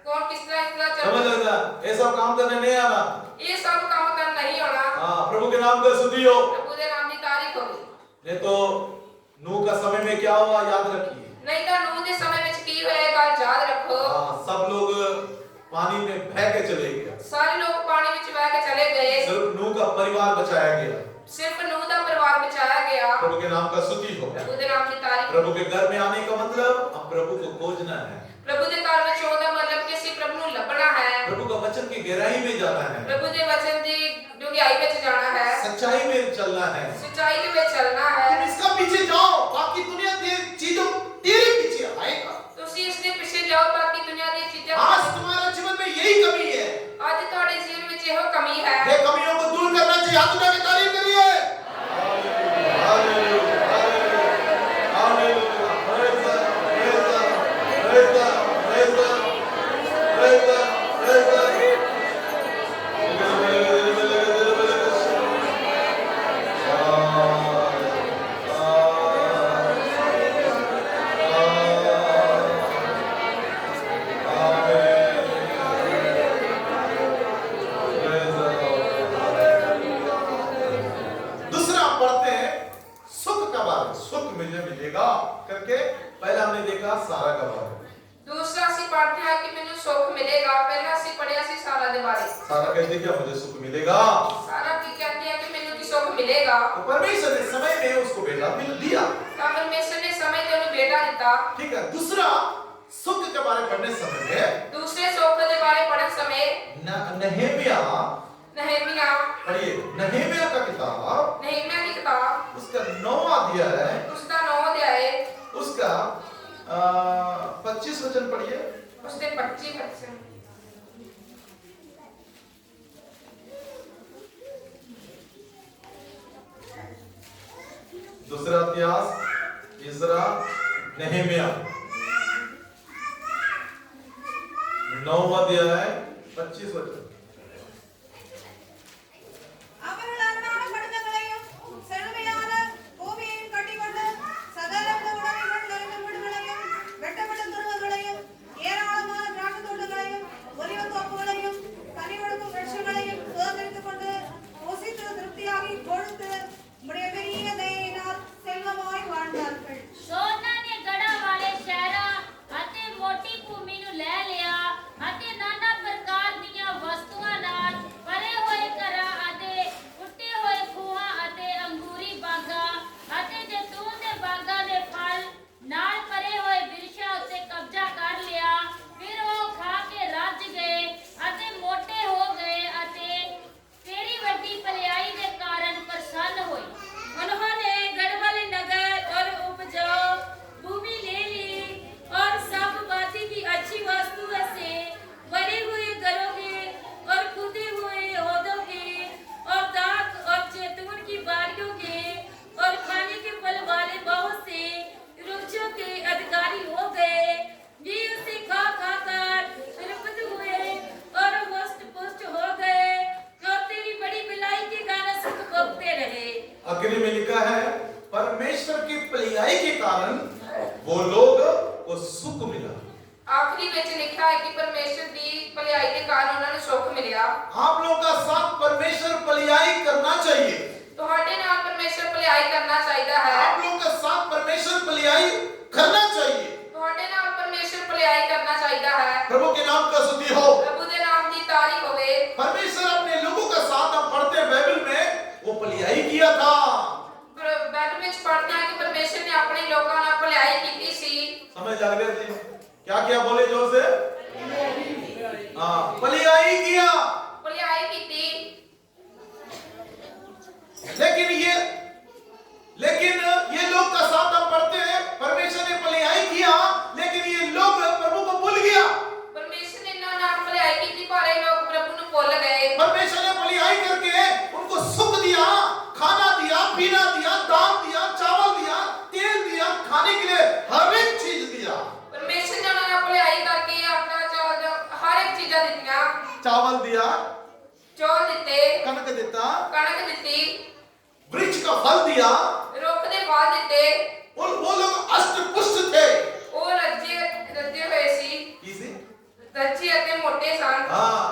ਕੌਣ ਕਿਸ ਤਰ੍ਹਾਂ समझ ਚਰਚ। लगता है ये सब काम करने नहीं आना। ਇਹ ਸਭ ਕੰਮ ਕਰਨ ਨਹੀਂ ਆਉਣਾ। हाँ, प्रभु के नाम का स्तुति हो। ਪ੍ਰਭੂ ਦੇ ਨਾਮ ਦੀ ਤਾਰੀਫ ਹੋਵੇ। नहीं तो नूह का समय में क्या हुआ याद रखिए। ਨਹੀਂ ਤਾਂ ਨੂਹ ਦੇ ਸਮੇਂ ਵਿੱਚ ਕੀ ਹੋਏਗਾ ਯਾਦ ਰੱਖੋ। हाँ, सब लोग पानी में बह के चले गए, ਸਾਰੇ ਲੋਕ ਪਾਣੀ ਵਿੱਚ ਵਹਿ ਕੇ ਚਲੇ ਗਏ, सिर्फ नूह का परिवार बचाया गया। ਸਿਰਫ ਨੂਹ ਦਾ ਪਰਿਵਾਰ ਬਚਾਇਆ ਗਿਆ। प्रभु के नाम का स्तुति हो। ਪ੍ਰਭੂ ਦੇ ਨਾਮ ਦੀ ਤਾਰੀਫ। प्रभु के घर में आने का मतलब हम प्रभु को खोजना है, ਪ੍ਰਭੂ ਦੇ ਘਰ ਵਿੱਚ ਆਉਣ ਦਾ ਮਤਲਬ ਕਿ ਅਸੀਂ ਪ੍ਰਭੂ ਨੂੰ ਲੱਭਣਾ ਹੈ, प्रभु का वचन की गहराई में जाना है, ਪ੍ਰਭੂ ਦੇ ਵਚਨ ਦੀ ਡੂੰਘਾਈ ਵਿੱਚ ਜਾਣਾ ਹੈ, सच्चाई में चलना है। ਸੱਚਾਈ ਦੇ ਵਿੱਚ ਚੱਲਣਾ ਹੈ। तुम इसका पीछे जाओ, बाकी दुनिया की चीजों तेरे पीछे आएगा। ਤੁਸੀਂ ਇਸ ਦੇ ਪਿੱਛੇ ਜਾਓ, ਬਾਕੀ ਦੁਨੀਆ ਦੀਆਂ ਚੀਜ਼ਾਂ। आज तुम्हारे जीवन में यही कमी है, ਅੱਜ ਤੁਹਾਡੇ ਜੀਵਨ ਵਿੱਚ ਇਹੋ ਕਮੀ ਹੈ। ये कमियों को दूर करना चाहिए। हाथ उठा के तारीफ करिए। Hallelujah, hallelujah, hallelujah, praise God, praise God, praise God, praise God, praise God, praise God। दूसरा पढ़ते हैं सुख का बारे। सुख मिलेगा करके पहला हमने देखा सारा का बारे। ਦੂਸਰਾ ਅਸੀਂ ਪੜ੍ਹਦੇ ਹਾਂ ਕਿ ਮੈਨੂੰ ਸੁੱਖ ਮਿਲੇਗਾ। ਪਹਿਲਾਂ ਅਸੀਂ ਪੜ੍ਹਿਆ ਸੀ ਸਾਰਾ ਦੇ ਬਾਰੇ। सारा कहते क्या मुझे सुख मिलेगा। ਸਾਰਾ ਕੀ ਕਹਿੰਦੀ ਹੈ ਕਿ ਮੈਨੂੰ ਕੀ ਸੁੱਖ ਮਿਲੇਗਾ। तो परमेश्वर ने समय में उसको बेटा मिल दिया। ਤਾਂ ਪਰਮੇਸ਼ਰ ਨੇ ਸਮੇਂ ਤੇ ਉਹਨੂੰ ਬੇਟਾ ਦਿੱਤਾ। ठीक है। दूसरा सुख के बारे पढ़ने समय में ਦੂਸਰੇ ਸੁੱਖ ਦੇ ਬਾਰੇ ਪੜ੍ਹਨ ਸਮੇਂ नहम्याह ਨਹਮੀਆ पढ़िए। नहम्याह का किताब ਨਹਮੀਆ ਦੀ ਕਿਤਾਬ उसका 9वां अध्याय ਉਸ ਦਾ 9 ਅਧਿਆਏ उसका 25 वचन पढ़िए। ਉਸ ਦੇ 25 ਵਚਨ। मत्तियास, इज़रा, नेहेमिया। 9वां अध्याय 25 वचन। அவர்கள் அரணான பட்டணங்களையும் செழுமையான பூமியையும் கட்டிக்கொண்டு சகலவித உணவுகள் நிறைந்த வீடுகளையும் வெட்டப்பட்ட துருவங்களையும் ஏராளமான திராட்சை தோட்டங்களையும் ஒலிவத் தோப்புகளையும் கனி கொடுக்கும் விருட்சங்களையும் சுதந்திரித்துக் கொண்டு புசித்து திருப்தியாகி கொழுத்து உம்முடைய பெரிய தயையினால் செல்வமாய் வாழ்ந்தார்கள்। ਸੋਨਾ ਨੇ ਗੜਾਂ ਵਾਲੇ ਸ਼ਹਿਰਾਂ ਅਤੇ ਮੋਟੀ ਭੂਮੀ ਨੂੰ ਲੈ ਲਿਆ ਅਤੇ ਨਾਨਾ ਪ੍ਰਕਾਰ ਦੀਆਂ ਵਸਤੂਆਂ ਨਾਲ ਭਰੇ ਹੋਏ ਘਰਾਂ ਅਤੇ ਟੁੱਟੇ ਹੋਏ ਖੂਹਾਂ ਅਤੇ ਅੰਗੂਰੀ ਬਾਗਾਂ ਅਤੇ ਜੈਤੂਨ ਦੇ ਬਾਗਾਂ ਦੇ ਫਲ ਨਾਲ ਭਰੇ ਹੋਏ ਬਿਰਛਾਂ ਉੱਤੇ ਕਬਜ਼ਾ ਕਰ ਲਿਆ। ਫਿਰ ਉਹ ਖਾ ਕੇ ਰੱਜ ਗਏ ਅਤੇ ਮੋਟੇ ਹੋ ਗਏ ਅਤੇ ਤੇਰੀ ਵੱਡੀ ਭਲਾਈ ਦੇ ਕਾਰਨ ਪ੍ਰਸੰਨ ਹੋਏ। उन्होंने गढ़ वाले नगर और उपजाऊ भूमि ले ली और सब बाती की अच्छी वस्तुओं से भरे हुए घरों के और खुदे हुए ओहदों के और दाख और जैतून की बारियों के और खाने के फल वाले बहुत से वृक्षों के अधिकारी हो गए। वे उसे खा खा कर तृप्त हुए और होस्ट पुष्ट हो गए और तेरी बड़ी भलाई के कारण सुख भोगते रहे। आखिरी में लिखा है परमेश्वर की भलाई के कारण वो लोग को सुख मिला। ਆਖਰੀ ਵਿੱਚ ਲਿਖਿਆ ਹੈ ਕਿ ਪਰਮੇਸ਼ਰ ਦੀ ਭਲਾਈ ਦੇ ਕਾਰਨ ਉਹਨਾਂ ਨੂੰ ਸੁੱਖ ਮਿਲਿਆ। आप लोग का साथ परमेश्वर भलाई करना चाहिए। ਤੁਹਾਡੇ ਨਾਲ ਪਰਮੇਸ਼ਰ ਭਲਾਈ ਕਰਨਾ ਚਾਹੀਦਾ ਹੈ। आप लोग का साथ परमेश्वर भलाई करना चाहिए। ਤੁਹਾਡੇ ਨਾਲ ਪਰਮੇਸ਼ਰ ਭਲਾਈ ਕਰਨਾ ਚਾਹੀਦਾ ਹੈ। प्रभु के नाम का स्तुति हो। ਪ੍ਰਭੂ ਦੇ ਨਾਮ ਦੀ ਤਾਰੀਫ ਹੋਵੇ। परमेश्वर अपने लोगों का साथ हम पढ़ते हैं बाइबल में वो भलाई किया था। ਬਾਈਬਲ ਵਿੱਚ ਪੜ੍ਹਦੇ ਹਾਂ ਕਿ ਪਰਮੇਸ਼ਰ ਨੇ ਆਪਣੇ ਲੋਕਾਂ ਨਾਲ ਭਲਾਈ ਕੀਤੀ ਸੀ। समझ लग रहे थे क्या क्या बोले जोर से? हाँ भलाई किया। ਭਲਾਈ ਕੀਤੀ। लेकिन ये लोग का साथ हम पढ़ते हैं परमेश्वर ने भलाई किया लेकिन ये लोग प्रभु को भूल गया। ਪਰਮੇਸ਼ਰ ਨੇ ਇਹਨਾਂ ਨਾਲ ਭਲਾਈ ਕੀਤੀ ਪਰ ਇਹ ਲੋਕ ਪ੍ਰਭੂ ਨੂੰ ਭੁੱਲ ਗਏ। परमेश्वर ने भलाई करके उनको सुख दिया, खाना दिया, पीना दिया, दान दिया, चावल दिया, तेल दिया, खाने के लिए हर एक चीज दिया। ਪਰਮੇਸ਼ਰ ਨੇ ਉਹਨਾਂ ਨਾਲ ਭਲਾਈ ਕਰਕੇ ਆਪਣਾ ਹਰ ਇੱਕ ਚੀਜ਼ਾਂ ਦਿੱਤੀਆਂ। चावल दिया, ਚੌਲ ਦਿੱਤੇ, कनक दिता, ਕਣਕ ਦਿੱਤੀ, वृक्ष का फल दिया। ਰੁੱਖ ਦੇ ਫਲ ਦਿੱਤੇ। और वो लोग अष्ट पुष्ट थे। ਉਹ ਰੱਜੇ ਹੋਏ ਸੀ, इसी ਰੱਜੇ ਅਤੇ ਮੋਟੇ ਸਨ। हाँ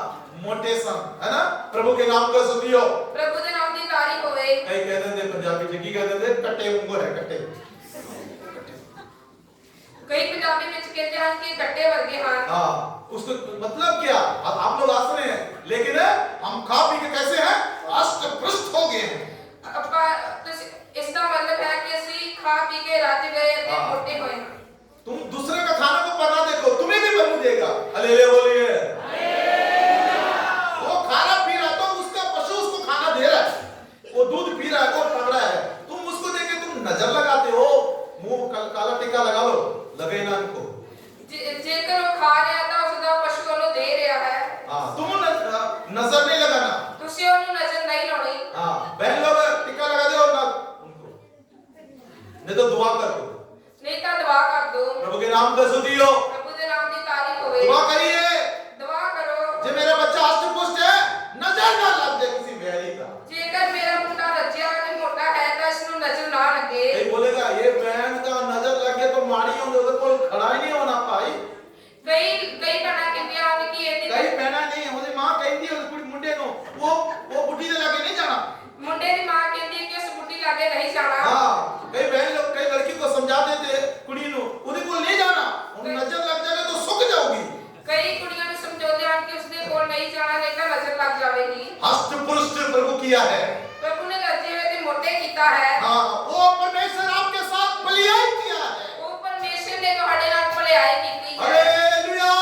मोटे सन है ना। प्रभु के नाम का स्तुति हो। ਪ੍ਰਭੂ ਦੇ ਨਾਮ ਦੀ ਤਾਰੀਫ ਹੋਵੇ। कई कहते थे पंजाबी में की कहते थे कट्टे मुंगो है कट्टे। ਕਈ ਪੰਜਾਬੀ ਵਿੱਚ ਕਹਿੰਦੇ ਹਨ ਕਿ ਕੱਟੇ ਵਰਗੇ ਹਨ। हाँ उसको मतलब क्या? अब आप लोग हंस रहे हैं लेकिन हम खा पी के कैसे हैं? अष्ट पुष्ट हो गए हैं। ਆਪਾਂ ਇਸ ਦਾ ਮਤਲਬ ਹੈ ਕਿ ਅਸੀਂ ਖਾ ਪੀ ਕੇ ਰੱਜ ਗਏ ਅਤੇ ਮੋਟੇ ਹੋਏ ਹਾਂ। तुम दूसरे का खाना को पढ़ना देखो तुम्हें भी प्रभु देगा। हालेलुया बोलिए। वो खाना पी रहा तो उसका पशु उसको खाना दे रहा है, वो दूध पी रहा है, वो पकड़ा है, तुम उसको देख के तुम नजर लगाते हो, मुंह काला टिक्का लगा लो, लगे ना इनको। ਜੇਕਰ ਉਹ ਖਾ ਰਿਹਾ ਤਾਂ ਉਸ ਦਾ ਪਸ਼ੂ ਉਹਨੂੰ ਦੇ ਰਿਹਾ ਹੈ। हाँ तुम नजर नहीं लगाना। ਤੁਸੀਂ ਉਹਨੂੰ ਨਜ਼ਰ ਨਹੀਂ ਲਾਉਣੀ। हाँ बहन लोग टिक्का लगा दो ना उनको, नहीं तो दुआ कर दो। ਨਹੀਂ ਤਾਂ ਦੁਆ ਕਰ ਦੋ। प्रभु के नाम का स्तुति हो। ਪ੍ਰਭੂ ਦੇ ਨਾਮ ਦੀ ਤਾਰੀਫ ਹੋਵੇ। दुआ करिए ਦੁਆ ਕਰੋ। जो मेरा बच्चा अष्ट पुष्ट है नजर ना लग जाए किसी बैरी का। ਜੇਕਰ ਮੇਰਾ ਮੁੰਡਾ ਰੱਜਿਆ ਅਤੇ ਮੋਟਾ ਹੈ ਤਾਂ ਇਸ ਨੂੰ नजर ना लगे। कोई बोलेगा ये बहन का नजर लग गया तो माड़ी होंगे उधर कोई खड़ा ही नहीं होना भाई। ਕਈ ਭੈਣਾਂ ਕਹਿੰਦੀਆਂ ਹਨ ਕਿ ਇਹਦੀ कई बहना नहीं ਉਹਦੀ ਮਾਂ ਕਹਿੰਦੀ ਉਹ ਕੁੜੀ ਮੁੰਡੇ ਨੂੰ ਉਹ ਬੁੱਢੀ ਦੇ ਲਾਗੇ नहीं जाना। ਮੁੰਡੇ ਦੀ ਮਾਂ ਕਹਿੰਦੀ ਹੈ ਕਿ ਉਸ ਬੁੱਢੀ ਲਾਗੇ ਨਹੀਂ ਜਾਣਾ। हाँ कई बहन लोग कई लड़की को समझाते थे कुड़ी नु ਉਹਦੇ ਕੋਲ नहीं जाना, उन नजर लग जाएगा तो सूख जाओगी। ਕਈ ਕੁੜੀਆਂ ਨੂੰ ਸਮਝਾਉਂਦੇ ਹਨ ਕਿ ਉਸਦੇ ਕੋਲ ਨਹੀਂ ਜਾਣਾ ਨਹੀਂ ਤਾਂ ਨਜ਼ਰ ਲੱਗ ਜਾਵੇਗੀ। अष्ट पुष्ट प्रभु किया है। ਪ੍ਰਭੂ ਨੇ ਰੱਜੇ ਹੋਏ ਤੇ ਮੋਟੇ ਕੀਤਾ ਹੈ। हाँ वो परमेश्वर आपके साथ भलाई किया है। ਉਹ ਪਰਮੇਸ਼ਰ ਨੇ ਤੁਹਾਡੇ ਨਾਲ ਭਲਾਈ ਕੀਤੀ ਹੈ। हालेलुया।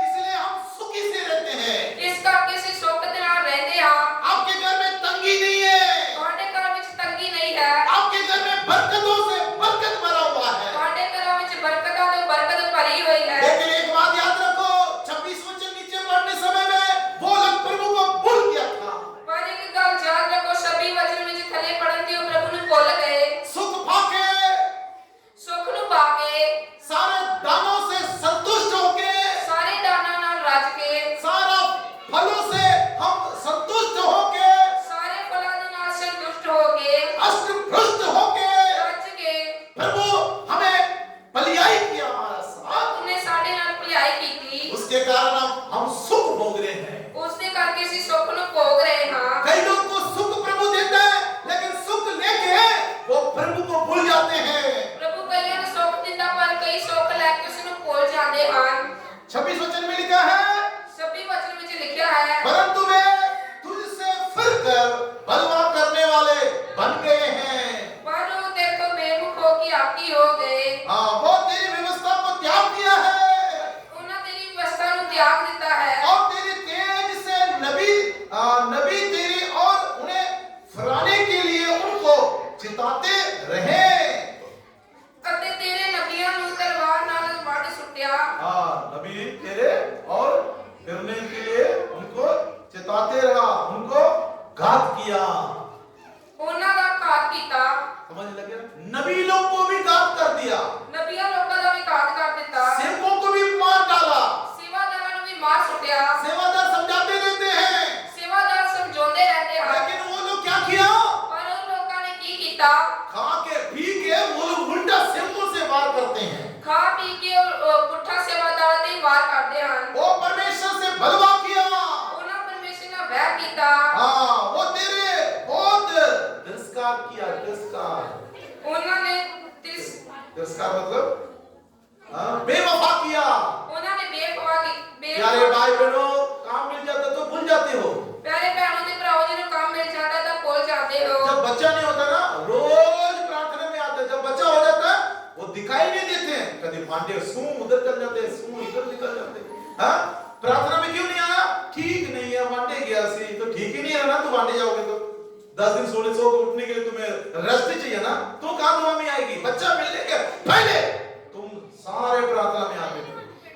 इसलिए हम सुखी से रहते हैं। ਇਸ ਕਰਕੇ ਅਸੀਂ ਸੁੱਖ ਦੇ ਨਾਲ ਰਹਿੰਦੇ ਹਾਂ। आपके घर में तंगी नहीं है, ਤੁਹਾਡੇ ਘਰ ਵਿੱਚ ਤੰਗੀ ਨਹੀਂ ਹੈ। आपके घर में बरकतों से बरकत भरा हुआ है। ਤੁਹਾਡੇ ਘਰਾਂ ਵਿੱਚ ਬਰਕਤਾਂ ਤੇ ਬਰਕਤ ਭਰੀ ਹੋਈ ਹੈ। लेकिन एक बात याद रखो 26 वचन नीचे पढ़ने समय में वो लोग प्रभु को भूल गया था। ਪਰ ਇੱਕ ਗੱਲ ਯਾਦ ਰੱਖੋ 26 ਵਚਨ ਵਿੱਚ ਥੱਲੇ ਪੜਨ रुष्ट होके रज के प्रभु हमें भलाई किया हमारा साथ, ਉਹਨੇ ਸਾਡੇ ਨਾਲ ਭਲਾਈ ਕੀਤੀ। उसके कारण हम सुख भोग रहे हैं। ਉਸਦੇ ਕਰਕੇ ਅਸੀਂ ਸੁੱਖ ਨੂੰ ਭੋਗ ਰਹੇ ਹਾਂ। कई लोग को सुख प्रभु देता है, लेकिन सुख लेके वो प्रभु को भूल जाते हैं। ਪ੍ਰਭੂ ਕਈਆਂ ਨੂੰ ਸੁੱਖ ਦਿੰਦਾ ਪਰ ਕਈ ਸੁੱਖ ਲੈ ਕੇ ਉਸ ਨੂੰ ਭੁੱਲ ਜਾਂਦੇ ਹਨ। 26 वचन में लिखा है, 26 वचन ਵਿੱਚ ਲਿਖਿਆ ਹੈ, परंतु वे तुझसे फिरकर बलवा करने वाले बन गए हैं। ਪਰ ਉਹ ਤੇਰੇ ਤੋਂ ਬੇਮੁਖ ਹੋ ਕੇ ਆਕੀ ਹੋ ਗਏ। हाँ, वो तेरी व्यवस्था को त्याग किया है ਉਹਨਾਂ ਤੇਰੀ ਵਿਵਸਥਾ ਨੂੰ ਤਿਆਗ ਦਿੱਤਾ ਹੈ और तेरे तेज से नबी तेरी और उन्हें फराने के लिए उनको चिताते रहे। ਅਤੇ ਤੇਰੇ ਨਬੀਆਂ ਨੂੰ ਤਲਵਾਰ ਨਾਲ ਵੱਢ ਸੁੱਟਿਆ। हाँ, नबी तेरे और फिरने के लिए उनको चिताते रहा, उनको घात किया। ਉਹਨਾਂ ਦਾ ਘਾਤ ਕੀਤਾ। समझ लगे? नबी लोग को भी घात कर दिया, ਨਬੀਆਂ ਲੋਕਾਂ ਦਾ ਵੀ ਘਾਤ ਕਰ ਦਿੱਤਾ। सेवकों को भी मार डाला। ਸੇਵਾਦਾਰਾਂ ਨੂੰ ਵੀ ਮਾਰ ਸੁੱਟਿਆ। सेवादार समझाते रहते हैं, ਸੇਵਾਦਾਰ ਸਮਝਾਉਂਦੇ ਰਹਿੰਦੇ ਹਨ, लेकिन वो लोग क्या किया? ਪਰ ਉਹ लोਕਾਂ ने ਕੀ ਕੀਤਾ? खा के पी के वो लोग उल्टा सेवकों से वार करते हैं। ਖਾ ਪੀ ਕੇ ਉਹ ਪੁੱਠਾ ਸੇਵਾਦਾਰਾਂ ਤੇ ਵਾਰ ਕਰਦੇ ਹਨ। वो परमेश्वर से बलवा किया। ਉਹਨਾਂ ਪਰਮੇਸ਼ਰ ਨਾਲ ਵੈਰ ਕੀਤਾ। हाँ, वो तेरे बहुत तिरस्कार किया। तिरस्कार, ਉਹਨਾਂ ਨੇ तिरस्कार मतलब हाँ, बेवफा किया। ਉਹਨਾਂ ਨੇ ਬੇਵਫਾ ਕੀ प्यारे भाई बहनों, काम मिल जाता तो भूल जाते हो। ਪਿਆਰੇ ਭੈਣੋ ਤੇ ਭਰਾਓ, ਜਿਹਨੂੰ ਕੰਮ मिल जाता ਤਾਂ ਭੁੱਲ ਜਾਂਦੇ ਹੋ। जब बच्चा नहीं होता ना, रोज प्रार्थना में आता है। जब बच्चा हो जाता है, वो दिखाई नहीं देते हैं। कभी फांटे सू उधर चल जाते हैं, सू इधर निकल जाते हैं। हाँ, प्रार्थना में क्यों नहीं आया? ठीक नहीं है, वांटे गया सी तो ठीक ही नहीं है ना। तो वांटे जाओगे तो 10 दिन सोने सो के उठने के लिए तुम्हें रेस्ट चाहिए ना, तो कहां दुआ में आएगी? बच्चा मिलने के पहले तुम सारे प्रार्थना में आते थे।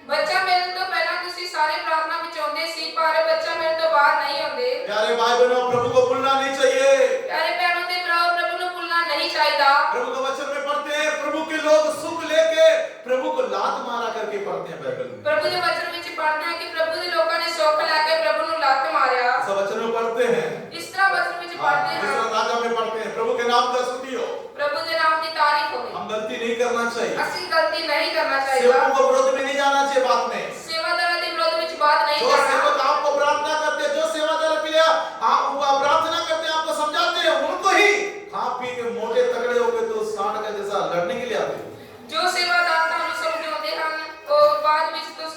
ਬੱਚਾ ਮਿਲਣ ਤੋਂ ਪਹਿਲਾਂ ਤੁਸੀਂ ਸਾਰੇ ਪ੍ਰਾਰਥਨਾ ਵਿੱਚ ਆਉਂਦੇ ਸੀ, ਪਰ ਬੱਚਾ ਮਿਲਣ ਤੋਂ ਬਾਅਦ ਨਹੀਂ ਆਉਂਦੇ। प्यारे भाई बहनों, प्रभु को भूलना नहीं चाहिए। ਪਿਆਰੇ ਭੈਣੋ ਤੇ ਭਰਾਓ, ਪ੍ਰਭੂ ਨੂੰ ਭੁੱਲਣਾ ਨਹੀਂ ਚਾਹੀਦਾ। प्रभु के वचन में पढ़ते हैं, प्रभु के लोग सुख लेके प्रभु को लात मारा करके पढ़ते हैं बाइबल में। ਪ੍ਰਭੂ ਦੇ ਵਚਨ ਵਿੱਚ ਪੜ੍ਹਦੇ ਹਾਂ ਕਿ ਪ੍ਰਭੂ ਦੇ ਲੋਕਾਂ ਨੇ ਸੁੱਖ ਲੈ ਕੇ ਪ੍ਰਭੂ ਨੂੰ ਲੱਤ ਮਾਰਿਆ। ऐसा वचन में पढ़ते हैं। ਇਸ ਤਰ੍ਹਾਂ वचन ਵਿੱਚ पढ़ते जिस हैं, तरह राजा में पढ़ते हैं, प्रभु के नाम का स्तुति हो। प्रभु के नाम की तारीफ होगी। हम गलती नहीं करना चाहिए, ਅਸੀਂ गलती नहीं करना चाहिए। सेवकों को विरोध में नहीं जाना चाहिए बात में। सेवादार के विरोध में बात नहीं जो करना। सेवक आपको प्रार्थना करते हैं, जो सेवादार के लिए आप प्रार्थना करते हैं, आपको समझाते हैं, उनको ही खा पी के मोटे तगड़े हो गए तो सांड का जैसा लड़ने के लिए आते हैं। जो सेवादार ਤੁਹਾਨੂੰ ਸਮਝਾਉਂਦੇ ਹਨ, ਉਹ ਬਾਅਦ ਵਿੱਚ तो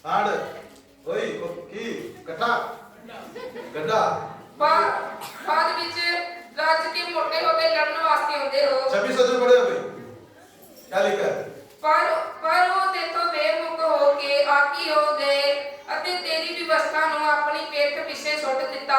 सांड ओए की कटा गड्ढा ਬਾਅਦ ਵਿੱਚ ਰੱਜ ਕੇ ਮੋਟੇ ਹੋ ਕੇ ਲੜਨ ਵਾਸਤੇ ਆਉਂਦੇ ਹੋ। 26 वचन पढ़े हो भाई, क्या लिखा है? ਪਰ ਉਹ ਤੇਥੋਂ ਬੇਮੁਖ ਹੋ ਕੇ ਆਕੀ ਹੋ ਗਏ ਅਤੇ ਤੇਰੀ ਵਿਵਸਥਾ ਨੂੰ ਆਪਣੀ ਪੇਠ ਪਿੱਛੇ ਸੁੱਟ ਦਿੱਤਾ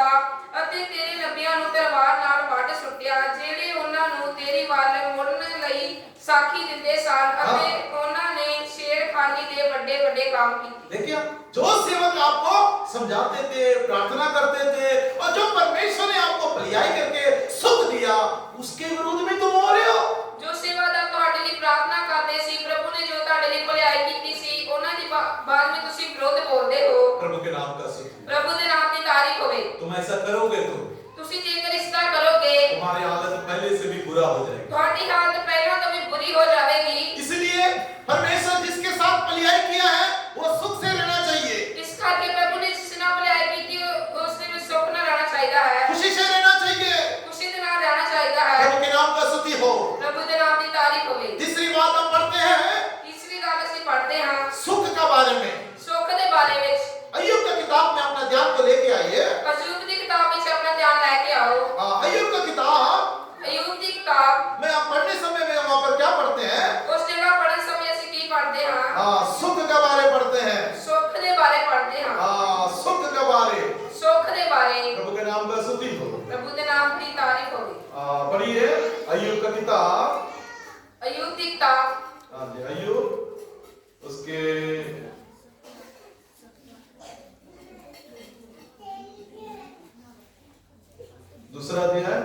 ਅਤੇ ਤੇਰੇ ਨਬੀਆਂ ਨੂੰ ਤਲਵਾਰ ਨਾਲ ਵੱਢ ਸੁੱਟਿਆ, ਜਿਹੜੇ ਉਹਨਾਂ ਨੂੰ ਤੇਰੀ ਵੱਲ ਮੁੜਨ ਲਈ ਸਾਖੀ ਦਿੰਦੇ ਸਨ ਅਤੇ ਉਹਨਾਂ ਨੇ ਸ਼ੇਰਖਾਨੀ ਦੇ ਵੱਡੇ ਵੱਡੇ ਕੰਮ ਕੀਤੇ। देखिए, जो सेवक आपको समझाते थे, प्रार्थना करते थे, और जो परमेश्वर ने आपको भलाई करके सुख दिया, उसके विरोध में तुम हो रहे हो। ਜੋ ਸੇਵਾਦਾਰ ਤੁਹਾਡੇ ਲਈ ਪ੍ਰਾਰਥਨਾ ਕਰਦੇ ਸੀ, ਪ੍ਰਭੂ ਨੇ ਜੋ ਤੁਹਾਡੇ ਲਈ ਭਲਾਈ ਕੀਤੀ ਸੀ, ਉਹਨਾਂ ਦੀ ਬਾਅਦ ਵਿੱਚ ਤੁਸੀਂ ਵਿਰੋਧ ਬੋਲਦੇ ਹੋ। प्रभु के नाम का स्तुति। ਪ੍ਰਭੂ ਦੇ ਨਾਮ ਦੀ ਤਾਰੀਫ ਹੋਵੇ। तुम ऐसा करोगे तो ਤੁਸੀਂ ਜੇਕਰ ਇਸ ਤਰ੍ਹਾਂ ਕਰੋਗੇ, तुम्हारी हालत पहले से भी बुरा हो जाएगी। ਤੁਹਾਡੀ ਹਾਲत ਪਹਿਲਾਂ ਤੋਂ ਵੀ ਬੁਰੀ ਹੋ ਜਾਵੇਗੀ। इसलिए परमेश्वर जिसके साथ भलाई किया है, वो सुख से रहना चाहिए, ਇਸ ਕਰਕੇ ਪ੍ਰਭੂ ਨੇ ਜਿਸ ਨਾਲ ਭਲਾਈ ਕੀਤੀ, ਉਸ ਦੇ ਵਿੱਚ ਸੁੱਖ ਨਾਲ ਰਹਿਣਾ ਚਾਹੀਦਾ ਹੈ, खुशी से रहना चाहिए। ਖੁਸ਼ੀ ਦੇ ਨਾਲ ਰਹਿਣਾ ਚਾਹੀਦਾ ਹੈ। प्रभु के नाम का स्तुति हो। ਪ੍ਰਭੂ ਦੇ ਨਾਮ ਦੀ ਤਾਰੀਫ ਹੋਵੇ। तीसरी बात हम पढ़ते हैं ਤੀਸਰੀ ਗੱਲ ਅਸੀਂ ਪੜ੍ਹਦੇ ਹਾਂ सुख का बारे में। ਸੁੱਖ ਦੇ ਬਾਰੇ ਵਿੱਚ। अय्यूब की किताब में अपना ध्यान को लेके आइए। ਅਯੂਬ ਦੀ ਕਿਤਾਬ ਵਿੱਚ ਆਪਣਾ ਧਿਆਨ ਲੈ ਕੇ ਆਓ। अय्यूब की किताब ਅਯੂਬ ਦੀ ਕਿਤਾਬ में आप पढ़ने समय में वहां पर क्या पढ़ते हैं? ਉਸ ਜਗ੍ਹਾ ਪੜ੍ਹਨ ਸਮੇਂ ਅਸੀਂ ਕੀ ਪੜ੍ਹਦੇ ਹਾਂ? सुख के बारे पढ़ते हैं। ਸੁੱਖ ਦੇ ਬਾਰੇ ਪੜ੍ਹਦੇ ਹਾਂ। सुख के बारे। ਸੁੱਖ ਦੇ ਬਾਰੇ। प्रभु के नाम का स्तुति हो। ਪ੍ਰਭੂ ਦੇ ਨਾਮ ਦੀ ਤਾਰੀਫ ਹੋਵੇ। पढ़िए अय्यूब का किताब। अय्यूब की किताब। हाँ जी, अय्यूब उसके दूसरा अध्याय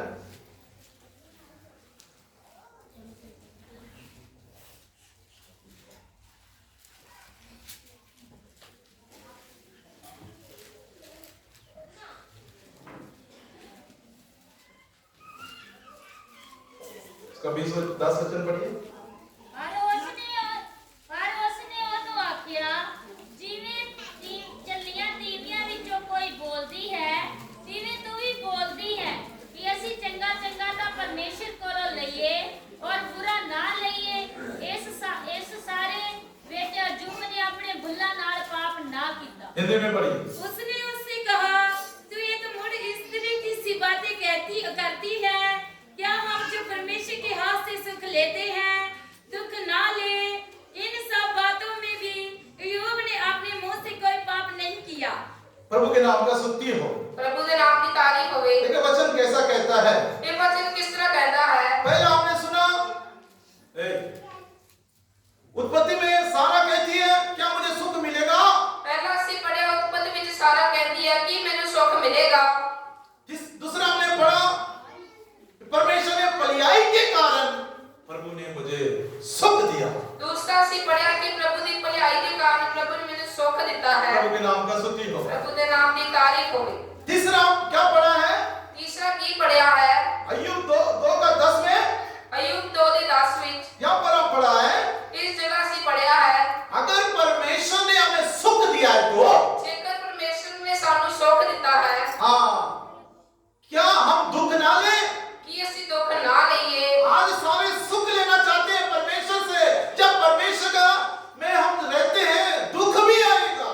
कभी 10 वचन पढ़िए। पर उसने ਉਹਨੂੰ ਆਖਿਆ ਜਿਵੇਂ ਚੱਲੀਆਂ ਤੀਵੀਆਂ ਵਿੱਚੋਂ ਕੋਈ ਬੋਲਦੀ ਹੈ ਤਿਵੇਂ ਤੂੰ ਵੀ ਬੋਲਦੀ ਹੈ ਕਿ ਅਸੀਂ ਚੰਗਾ ਚੰਗਾ ਤਾਂ ਪਰਮੇਸ਼ਰ ਕੋਲੋਂ ਲਈਏ ਔਰ ਬੁਰਾ ਨਾ ਲਈਏ। ਇਸ ਸਾਰੇ ਵਿੱਚ ਅਜੂਬ ਨੇ ਆਪਣੇ ਭੁੱਲਾਂ ਨਾਲ ਪਾਪ ਨਾ ਕੀਤਾ। हिंदी में पढ़िए। उसने उससे कहा, तू एक मुड़ स्त्री की सी बातें करती है। क्या हम जो परमेश्वर के हाथ से सुख लेते हैं दुख ना ले? इन सब बातों में भी अय्यूब ने अपने मुंह से कोई पाप नहीं किया। प्रभु के नाम का स्तुति हो। प्रभु के नाम की तारीफ होवे। देखिए वचन कैसा कहता है। ये वचन किस तरह कहता है? पहले आपने सुना उत्पत्ति में सारा कहती है क्या मुझे सुख मिलेगा। पहला ਅਸੀਂ पढ़िया उत्पत्ति ਵਿੱਚ सारा कहती है कि ਮੈਨੂੰ सुख मिलेगा। दूसरा हमने पढ़ा परमेश्वर ने भलाई के कारण प्रभु ने मुझे सुख दिया। दूसरा ਅਸੀਂ पढ़िया कि प्रभु ਦੀ भलाई के कारण प्रभु ने ਮੈਨੂੰ सुख ਦਿੱਤਾ है। प्रभु के नाम का स्तुति हो। प्रभु के नाम की तारीफ होवे। तीसरा क्या पढ़ा है। तीसरा की पढ़िया है अय्यूब 2:10 में। अय्यूब 2:10 ਵਿੱਚ यहाँ पर हम पढ़ा है इस जगह ਅਸੀਂ पढ़िया है अगर परमेश्वर ने हमें सुख दिया है तो जेकर परमेश्वर ने ਸਾਨੂੰ सुख ਦਿੱਤਾ है हाँ क्या हम दुख ना लें। कि ਅਸੀਂ दुख ना लइए। आज सारे सुख लेना चाहते हैं परमेश्वर से। जब परमेश्वर का में हम रहते हैं दुख भी आएगा।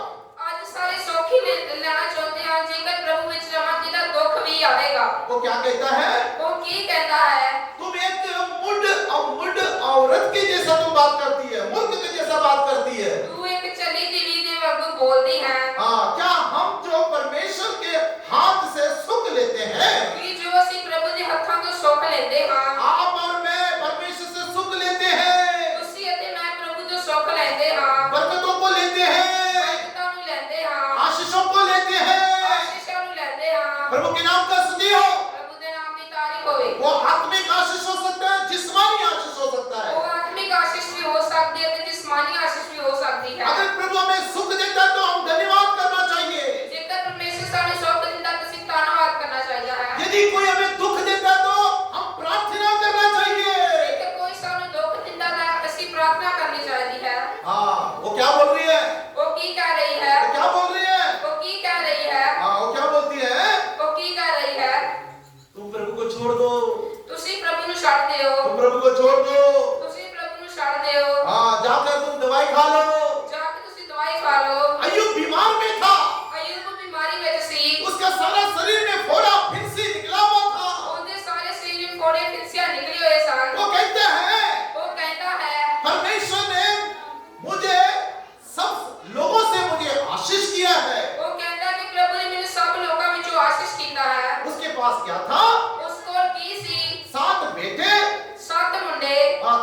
आज सारे सुख ही लेना चाहते हैं जेकर प्रभु ਵਿੱਚ ਰਵਾਂਗੇ ਤਾਂ दुख भी आएगा। वो क्या कहता है। वो की कहता है तुम एक मुड औरत के जैसा तुम बात करती है मूर्ख के जैसा बात करती है। तू एक चली दिवी दे वांगू बोलती है। हाँ क्या हम जो परमेश्वर के हाथ से सुख लेते हैं कि जो ਅਸੀਂ प्रभु ਦੇ ਹੱਥਾਂ ਤੋਂ ਸੁੱਖ ਲੈਂਦੇ ਹਾਂ। आप और मैं परमेश्वर से सुख लेते हैं ਤੁਸੀਂ ਅਤੇ ਮੈਂ ਪ੍ਰਭु ਤੋਂ ਸੁੱਖ ਲੈਂਦੇ ਹਾਂ। बरकतों को लेते हैं ਬਰਕਤਾਂ ਨੂੰ ਲੈਂਦੇ ਹਾਂ। आशीषों को लेते हैं। ਆਸ਼ੀਸ਼ਾਂ ਨੂੰ ਲੈਂਦੇ ਹਾਂ। प्रभु के नाम का स्तुति हो। प्रभु ਦੇ ਨਾਮ ਦੀ ਤਾਰੀਫ ਹੋਵੇ। वो आत्मिक आशीष हो सकता है जिस्मानी आशीष हो सकता है। ਉਹ ਆਤਮਿਕ ਆਸ਼ੀਸ਼ ਵੀ ਹੋ ਸਕਦੀ ਹੈ ਤੇ ਜਿਸਮਾਨੀ ਆਸ਼ੀਸ਼ ਵੀ ਹੋ ਸਕਦੀ ਹੈ। अगर प्रभु हमें सुख देता है तो हम धन्यवाद करना चाहिए। ਜੇਕਰ ਪਰਮੇਸ਼ਰ ਸਾਨੂੰ ਸੁੱਖ ਦਿੰਦਾ ਤਾਂ ਅਸੀਂ ਧੰਨਵਾਦ करना चाहिए है। यदि कोई हमें दुख देता है तो हम प्रार्थना करना चाहिए। ਜੇਕਰ ਕੋਈ ਸਾਨੂੰ ਦੁੱਖ ਦਿੰਦਾ ਤਾਂ ਅਸੀਂ प्रार्थना करनी चाहिए है। हाँ वो क्या बोल रही है। वो की कह रही है। वो क्या बोल रही है। वो की कह रही है। हाँ वो क्या बोलती है। वो की कह रही है। तुम प्रभु को छोड़ दो। ਤੁਸੀਂ ਪ੍ਰਭੂ ਨੂੰ ਛੱਡ ਦਿਓ। तुम प्रभु को छोड़ दो। ਤੁਸੀਂ ਪ੍ਰਭੂ ਨੂੰ ਛੱਡ ਦਿਓ। हाँ जाकर तुम दवाई खा लो। ਜਾ ਕੇ ਤੁਸੀਂ ਦਵਾਈ ਖਾ ਲਓ। अय्यूब बीमार में था। ਅਯੂਬ ਬਿਮਾਰੀ ਵਿੱਚ ਸੀ। उसका सारा शरीर में फोड़ा फिंसी निकला हुआ था। ਉਹਦੇ ਸਾਰੇ ਸਰੀਰ ਵਿੱਚ ਫੋੜੇ ਫਿੰਸੀਆਂ ਨਿਕਲੇ ਹੋਏ ਸਨ। वो कहते हैं ਉਹ ਕਹਿੰਦਾ ਹੈ परमेश्वर ने मुझे सब लोगों से मुझे आशीष किया है। ਉਹ ਕਹਿੰਦਾ ਕਿ ਪ੍ਰਭੂ ਨੇ ਮੈਨੂੰ ਸਭ ਲੋਕਾਂ ਵਿੱਚੋਂ ਆਸ਼ੀਸ਼ ਕੀਤਾ ਹੈ। उसके पास क्या था। ਉਸ ਕੋਲ ਕੀ ਸੀ? 7 बेटे 7 ਮੁੰਡੇ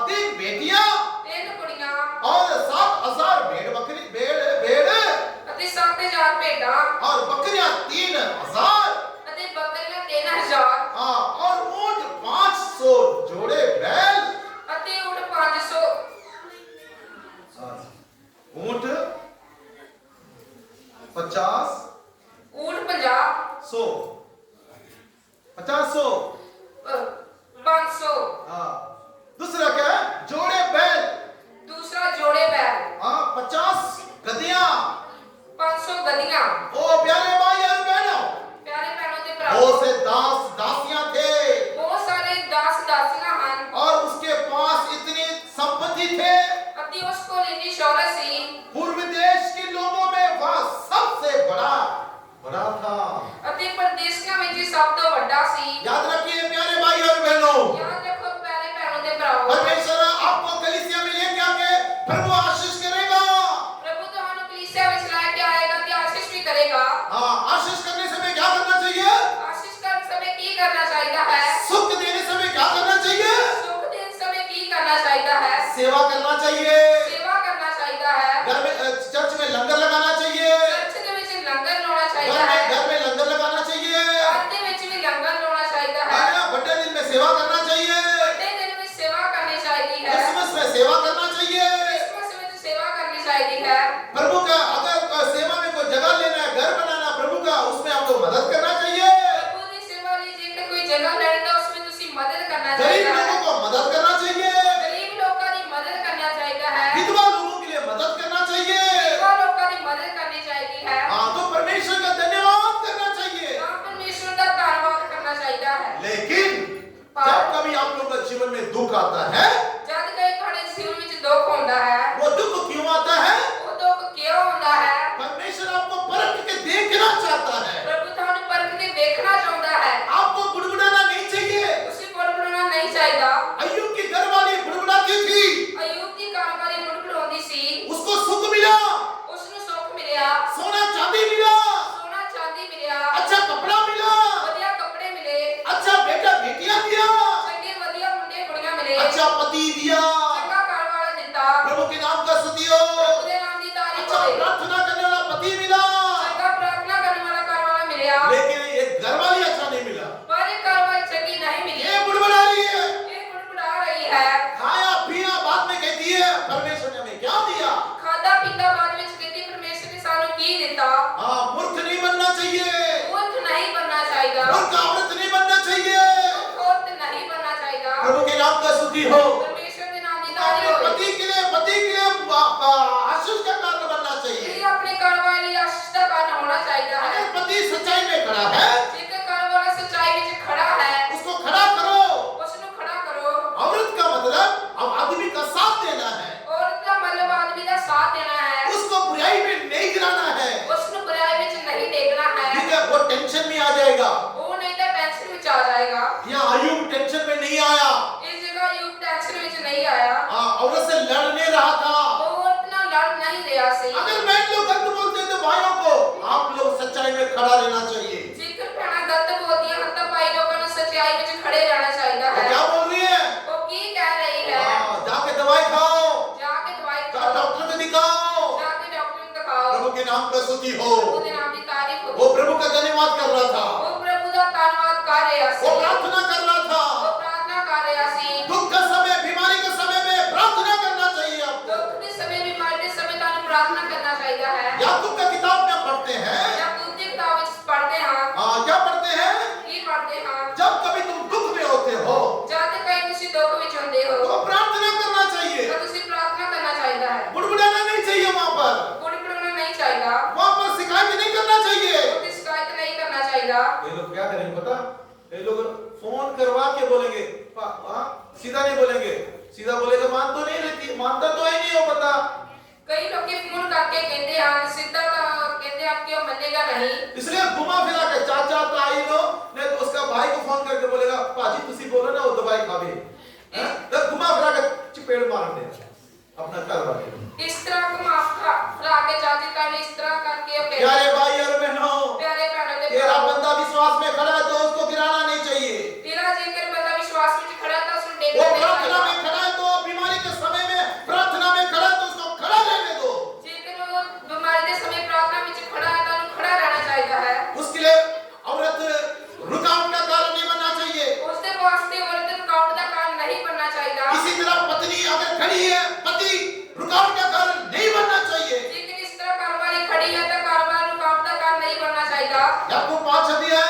3 बेटियां 3 ਕੁੜੀਆਂ और 7,000 भेड़ ਅਤੇ 7000 ਭੇਡਾਂ और बकरियां 3,000 ਅਤੇ ਬੱਕਰੀਆਂ 3000 और ऊंट 500 जोड़े बैल। ਅਤੇ ਊਠ 500 ऊंट 50 ਊਠ 50 100 50 100 500 हाँ दूसरा क्या है जोड़े बैल। दूसरा जोड़े बैल 50 गधियां। 500 गधियां। ओ प्यारे भाई और बहनों प्यारे बहनों ते बहुत भराओ से दास दासियां थे बहुत सारे दास दासियां ਹਨ और उसके पास इतनी संपत्ति थे। ਅਤੇ ਉਸ ਕੋਲ ਇੰਨੀ ਸ਼ੌਹਰਤ ਸੀ। पूर्व देश के लोगों में वह सबसे बड़ा था। ਅਤੇ ਪਰਦੇਸੀਆਂ ਵਿੱਚ ਇਹ ਸਭ ਤੋਂ ਵੱਡਾ ਸੀ। याद रखिए प्यारे भाई और बहनों याद रखो प्यारे बहनों ते भराओ परमेश्वर आपको कलीसिया में लेके आके प्रभु आशीष करेगा। प्रभु ਤੁਹਾਨੂੰ ਕਲੀਸਿया ਵਿੱਚ ਲੈ ਕੇ ਆਏਗਾ ਤੇ ਆਸ਼ੀष ਵੀ ਕਰੇਗਾ। हाँ आशीष करने समय क्या करना चाहिए। आशीष करते समय की करना चाहिए है। सुख देने समय क्या करना चाहिए। सुख देने समय की करना चाहिए है। सेवा करना चाहिए। सेवा करना चाहिए है। घर में चर्च में लंगर लगाना चाहिए। चर्च ਦੇ ਵਿੱਚ ਲੰਗਰ ਲਾਉਣਾ चाहिए है। घर में लंगर लगाना चाहिए। घर ਦੇ ਵਿੱਚ ਵੀ ਲੰਗਰ ਲਾਉਣਾ चाहिए है। बड़े दिन में सेवा करना चाहिए। बड़े दिन में सेवा करनी चाहिए है। क्रिसमस में सेवा करना चाहिए। क्रिसमस में सेवा करनी चाहिए है। प्रभु का अगर सेवा में कोई जगह लेना है घर बनाना प्रभु का उसमें आपको मदद करना चाहिए। प्रभु की सेवा लीजिए कोई जगह लेनी है उसमें तुसी मदद करना गरीब चाहिए। लोगों को मदद करना जीवन में दुख आता है, ਜਦ ਕਈ ਤੁਹਾਡੇ ਜੀਵਨ ਵਿੱਚ ਦੁੱਖ ਹੁੰਦਾ ਹੈ, वो दुख क्यों आता है? ਉਹ ਦੁੱਖ ਕਿਉਂ ਹੁੰਦਾ ਹੈ? परमेश्वर आपको परख के देखना चाहता है। ਪ੍ਰਭੂ ਤੁਹਾਨੂੰ ਪਰਖ ਕੇ ਵੇਖਣਾ ਚਾਹੁੰਦਾ ਹੈ। आपको बुड़बुड़ाना नहीं चाहिए। ਤੁਸੀਂ ਬੁੜਬੁੜਾਉਣਾ ਨਹੀਂ ਚਾਹੀਦਾ। अय्यूब की घरवाली बुड़बुड़ाती थी, ਅਯੂਬ ਦੀ ਘਰਵਾਲੀ ਬੁੜਬੁੜਾਉਂਦੀ ਸੀ, उसको सुख मिला, ਉਸ ਨੂੰ ਸੁੱਖ ਮਿਲਿਆ, सोना चांदी मिला, ਸੋਨਾ ਚਾਂਦੀ ਮਿਲਿਆ, अच्छा कपड़ा मिला, ਵਧੀਆ ਕੱਪੜੇ ਮਿਲੇ, अच्छा बेटा बेटियां दिया, ਚੰਗੇ ਵਧੀਆ ਮੁੰਡੇ ਕੁੜੀਆਂ ਮਿਲੇ, अच्छा पति दिया। ਚੰਗਾ ਘਰਵਾਲਾ ਦਿੱਤਾ। प्रभु के नाम का स्तुति हो। ਪ੍ਰਭੂ ਦੇ ਨਾਮ ਦੀ ਤਾਰੀਫ अच्छा ਹੋਵੇ। प्रार्थना करने वाला पति मिला, ਚੰਗਾ ਪ੍ਰਾਰਥਨਾ ਕਰਨ ਵਾਲਾ ਘਰਵਾਲਾ ਮਿਲਿਆ, लेकिन एक घरवाली अच्छा नहीं मिला। ਪਰ ਇਹ ਘਰਵਾਲੀ ਚੰਗੀ ਨਹੀਂ ਮਿਲੀ। ये बुड़बुड़ा रही है, ਇਹ ਬੁੜਬੁੜਾ ਰਹੀ ਹੈ। खाया पिया बाद में कहती है परमेश्वर ने हमें क्या दिया। ਖਾਦਾ ਪੀਂਦਾ ਬਾਅਦ ਵਿੱਚ ਕਹਿੰਦੀ ਪਰਮੇਸ਼ਰ ਨੇ ਸਾਨੂੰ ਕੀ ਦਿੱਤਾ। हाँ मूर्ख नहीं बनना चाहिए, ਮੂਰਖ ਨਹੀਂ बनना ਚਾਹੀਦਾ, मूर्ख औरत नहीं बनना चाहिए। ਔਰਤ ਨਹੀਂ बनना ਚਾਹੀਦਾ। प्रभु के नाम का स्तुति हो। ਪਰਮੇਸ਼ਰ ਦੇ ਨਾਮ ਦੀ ਤਾਰੀਫ ਹੋਵੇ। पति के लिए आशीष का कारण बनना चाहिए। ਇਹ ਆਪਣੇ ਘਰਵਾਲੇ ਲਈ ਆਸ਼ੀਸ਼ ਦਾ ਕਾਰਨ ਹੋਣਾ ਚਾਹੀਦਾ ਹੈ। अगर पति सच्चाई में खड़ा है, ਜੇਕਰ ਘਰਵਾਲਾ ਸੱਚਾਈ ਵਿੱਚ ਖੜਾ ਹੈ, उसको खड़ा करो। ਉਸ ਨੂੰ ਖੜਾ ਕਰੋ। औरत का मतलब अब आदमी का साथ देना है, ਔਰਤ ਦਾ ਮਤਲਬ ਆਦਮੀ ਦਾ ਸਾਥ देना है, उसको बुराई में नहीं गिराना है। ਉਸ ਨੂੰ ਬੁਰਾਈ ਵਿੱਚ नहीं देखना है। ठीक है, वो टेंशन में आ जाएगा। ਉਹ ਨਹੀਂ ਤਾਂ ਟੈਨਸ਼ਨ ਵਿੱਚ ਆ ਜਾਏਗਾ। यहाँ अय्यूब टेंशन में नहीं आया, ਇਸ ਜਗ੍ਹਾ ਯੂਬ ਟੈਨਸ਼ਨ ਵਿੱਚ नहीं आया। औरत से लड़ नहीं रहा था। ਉਹ ਔਰਤ ਨਾਲ ਲੜ नहीं ਰਿਹਾ ਸੀ। अगर बहन लोग गलत बोलते हैं तो भाइयों को आप लोग सच्चाई में खड़ा रहना चाहिए। ਜੇਕਰ ਭੈਣਾਂ ਗਲਤ ਬੋਲਦੀਆਂ ਹਨ ਤਾਂ ਭਾਈ ਲੋਕਾਂ ਨੂੰ ਸੱਚਾਈ ਵਿੱਚ ਖੜੇ ਰਹਿਣਾ ਚਾਹੀਦਾ वो ਹੈ। क्या बोल रही है? ਉਹ ਕੀ ਕਹਿ ਰਹੀ ਹੈ? जाके दवाई खाओ, ਜਾ ਕੇ ਦਵਾਈ ਖਾਓ, डॉक्टर को दिखाओ। ਜਾ ਕੇ ਡਾਕਟਰ ਨੂੰ ਦਿਖਾਓ। प्रभु के नाम का स्तुति हो। ਪ੍ਰਭੂ ਦੇ ਨਾਮ ਦੀ ਤਾਰੀਫ ਹੋਵੇ। वो प्रभु का धन्यवाद कर रहा था, ਉਹ ਪ੍ਰਭੂ ਦਾ ਧੰਨਵਾਦ ਕਰ ਰਿਹਾ ਸੀ। वो प्रार्थना कर रहा था। ਉਹ ਪ੍ਰਾਰਥਨਾ ਕਰ ਰਿਹਾ ਸੀ। दुख का समय, बीमारी के समय में प्रार्थना करना चाहिए आपको। ਦੁੱਖ ਦੇ ਸਮੇਂ, ਬਿਮਾਰੀ ਦੇ ਸਮੇਂ ਤੁਹਾਨੂੰ ਪ੍ਰਾਰਥਨਾ करना चाहिए है। याकूब का किताब में पढ़ते हैं, याकूब की किताब में पढ़ते हैं। क्या पढ़ते हैं? की पढ़ते हैं? जब कभी तुम दुख में होते हो जाते कहीं किसी दुख में होते हो तो प्रार्थना करना चाहिए, तो तुझे प्रार्थना करना चाहिए है। बुड़बुड़ाना नहीं चाहिए। वहाँ पर बुड़बुड़ाना नहीं चाहिए, वहाँ पर शिकायत नहीं करना चाहिए। उसकी शिकायत नहीं करना चाहिए। ये लोग क्या करेंगे पता? ये लोग फोन करवा के बोलेंगे, सीधा नहीं बोलेंगे। सीधा बोलेगा मान तो नहीं लेती, मानता तो है नहीं वो बंदा। कई लोग के फोन करके कहते हैं, सीधा कहते हैं कि वो मानेगा नहीं, इसलिए घुमा फिरा के चाचा ताई लो, नहीं तो उसका भाई को फोन करके बोलेगा पाजी तुसी बोलो ना वो दवाई खावे, तो घुमा फिरा के चपेड़ मार दे अपना घर वाले। इस तरह घुमा फिरा के चाची ताई इस तरह करके वो कहते प्यारे हैं। भाई और बहनों, प्यारे बहनों के तेरा बंदा विश्वास में खड़ा है तो उसको गिराना नहीं चाहिए। तेरा जेकर बंदा विश्वास में खड़ा था उसको वो देखना नहीं प्रार्थना चाहिए। में खड़ा है तो बीमारी के समय में प्रार्थना में खड़ा है तो उसको खड़ा रहने दो। जेकर वो बीमारी के समय प्रार्थना में खड़ा है तो उन्हें खड़ा रहना चाहिए है। उसके लिए औरत रुकावट का कारण नहीं बनना चाहिए। उसके वास्ते औरत रुकावट का कारण नहीं बनना चाहिए। इसी तरह पत्नी अगर खड़ी है, पति रुकावट का कारण नहीं बनना चाहिए। लेकिन इस तरह घरवाली खड़ी है तो घरवाली रुकावट का कारण नहीं बनना चाहिए। याकूब 5 अध्याय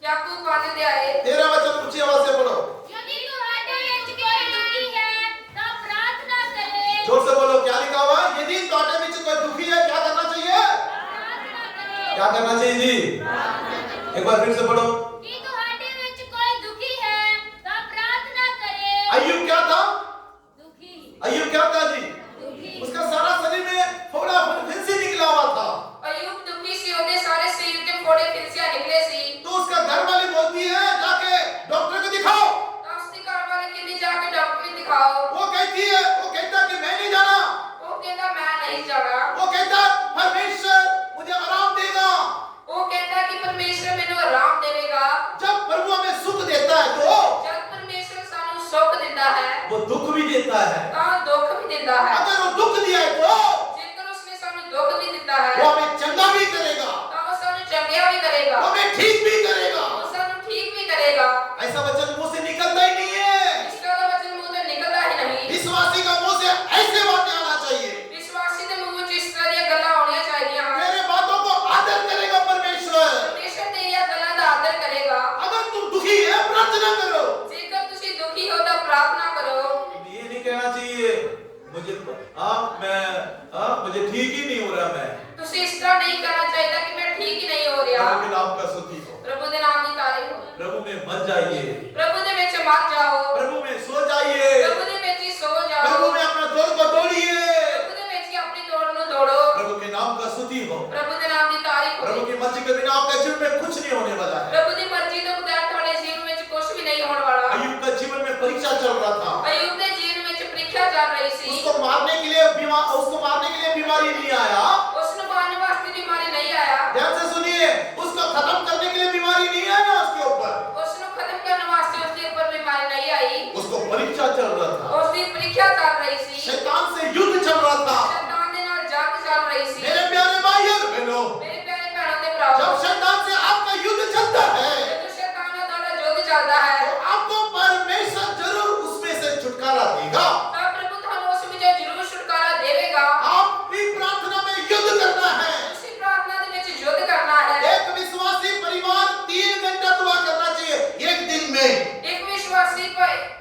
याकूब 5 अध्याय 13 वचन ऊंची आवाज से पढ़ो। यदि तुम्हारे ਵਿੱਚ कोई दुखी है तो प्रार्थना करे। जोर से बोलो, क्या लिखा हुआ है? यदि तुम्हारे बीच कोई दुखी है क्या करना चाहिए? प्रार्थना करे। क्या करना चाहिए जी? एक बार फिर से पढ़ो। कि तुम्हारे ਵਿੱਚ कोई दुखी है तो प्रार्थना करे। अय्यूब क्या था? दुखी अय्यूब क्या था जी? दुखी उसका सारा शरीर में फोड़ा फिंसी निकला हुआ था। अय्यूब दुखी से होते सारे शरीर के फोड़े फिंसियां निकले सी। तो उसका घर वाली बोलती है जाके डॉक्टर को दिखाओ। तो उसके घरवाले कहते जाके डॉक्टर को दिखाओ। वो कहती है, वो कहता कि मैं नहीं जाना। वो कहता मैं नहीं जाना। वो कहता परमेश्वर मुझे आराम देगा। वो कहता कि परमेश्वर मैंने आराम देगा। जब प्रभु हमें सुख देता है तो जब परमेश्वर सानू सुख देता है वो दुख भी देता है। तो दुख भी देता है। अगर वो दुख दिया है तो जेकर उसने सानू दुख भी देता है वो हमें चंगा भी करेगा, तो वो सानू चंगा भी करेगा, वो हमें ठीक भी करेगा। वो सानू ठीक भी करेगा। ऐसा वचन मुंह से निकलता ही नहीं है। इसका तो वचन मुंह से निकलता ही नहीं। विश्वासी का मुंह से ऐसे बातें आना चाहिए। विश्वासी के मुंह में इस तरह की गल्लां होनी चाहिए। मेरे बातों को आदर करेगा परमेश्वर। परमेश्वर तेरी गल्लां दा आदर करेगा। अगर तुम दुखी है प्रार्थना करो। जेकर तुसी दुखी हो तो प्रार्थना करो। ये नहीं कहना चाहिए मुझे मुझे ठीक ही नहीं हो रहा। मैं तुसी इस तरह नहीं करना चाहिए कि मैं ठीक ही नहीं हो रहा। प्रभु के नाम का स्तुति हो। प्रभु के नाम की तारीफ हो। प्रभु में मत जाइए, प्रभु दे विच मत जाओ। प्रभु में के बिना आपके जीवन में कुछ नहीं होने वाला है। प्रभु ਦੀ ਮਰਜ਼ੀ ਤੋਂ ਬਗੈਰ ਤੁਹਾਡੇ ਜੀਵਨ ਵਿੱਚ ਕੁਝ ਵੀ ਨਹੀਂ ਹੋਣ ਵਾਲਾ। अय्यूब का जीवन में परीक्षा चल रहा था। ਅਯੂਬ ਦੇ ਜੀਵਨ ਵਿੱਚ ਪ੍ਰੀਖਿਆ ਚੱਲ ਰਹੀ ਸੀ। उसको मारने के लिए बीमारी नहीं आया। ਉਸ ਨੂੰ ਮਾਰਨ ਵਾਸਤੇ ਬਿਮਾਰੀ ਨਹੀਂ ਆਇਆ। ध्यान से सुनिए, उसको खत्म करने के लिए बीमारी नहीं आया उसके ऊपर। ਉਸ ਨੂੰ ਖਤਮ ਕਰਨ ਵਾਸਤੇ ਉਸ ਦੇ ਉੱਪਰ ਬਿਮਾਰੀ ਨਹੀਂ ਆਈ। उसको परीक्षा चल रहा था। ਉਸ ਦੀ ਪ੍ਰੀਖਿਆ ਚੱਲ ਰਹੀ ਸੀ। शैतान से युद्ध चल रहा था। शैतान ਦੇ ਨਾਲ जंग ਚੱਲ ਰਹੀ ਸੀ। मेरे प्यारे भाई और बहनों, ਮੇਰੇ ਪਿਆਰੇ ਭੈਣਾਂ ਤੇ ਭਰਾਵੋ, जब शैतान से आपका युद्ध चलता है ਜਦੋਂ शैतान ਨਾਲ ਤੁਹਾਡਾ ਯੁੱਧ ਚੱਲਦਾ ਹੈ तो आपको परमेश्वर जरूर उसमें से छुटकारा देगा। ਤਾਂ ਪ੍ਰਭु ਤੁਹਾਨੂੰ ਉਸ ਵਿੱਚੋਂ ਜ਼ਰੂਰ ਛੁਟਕਾਰਾ ਦੇਵੇਗਾ। आप भी प्रार्थना में युद्ध करना है। ਤੁਸੀਂ ਪ੍ਰਾਰਥਨਾ ਦੇ ਵਿੱਚ ਯੁੱਧ ਕਰਨਾ ਹੈ। एक विश्वासी परिवार 3 घंटा दुआ करना चाहिए एक दिन में। ਇੱਕ ਵਿਸ਼ਵਾਸੀ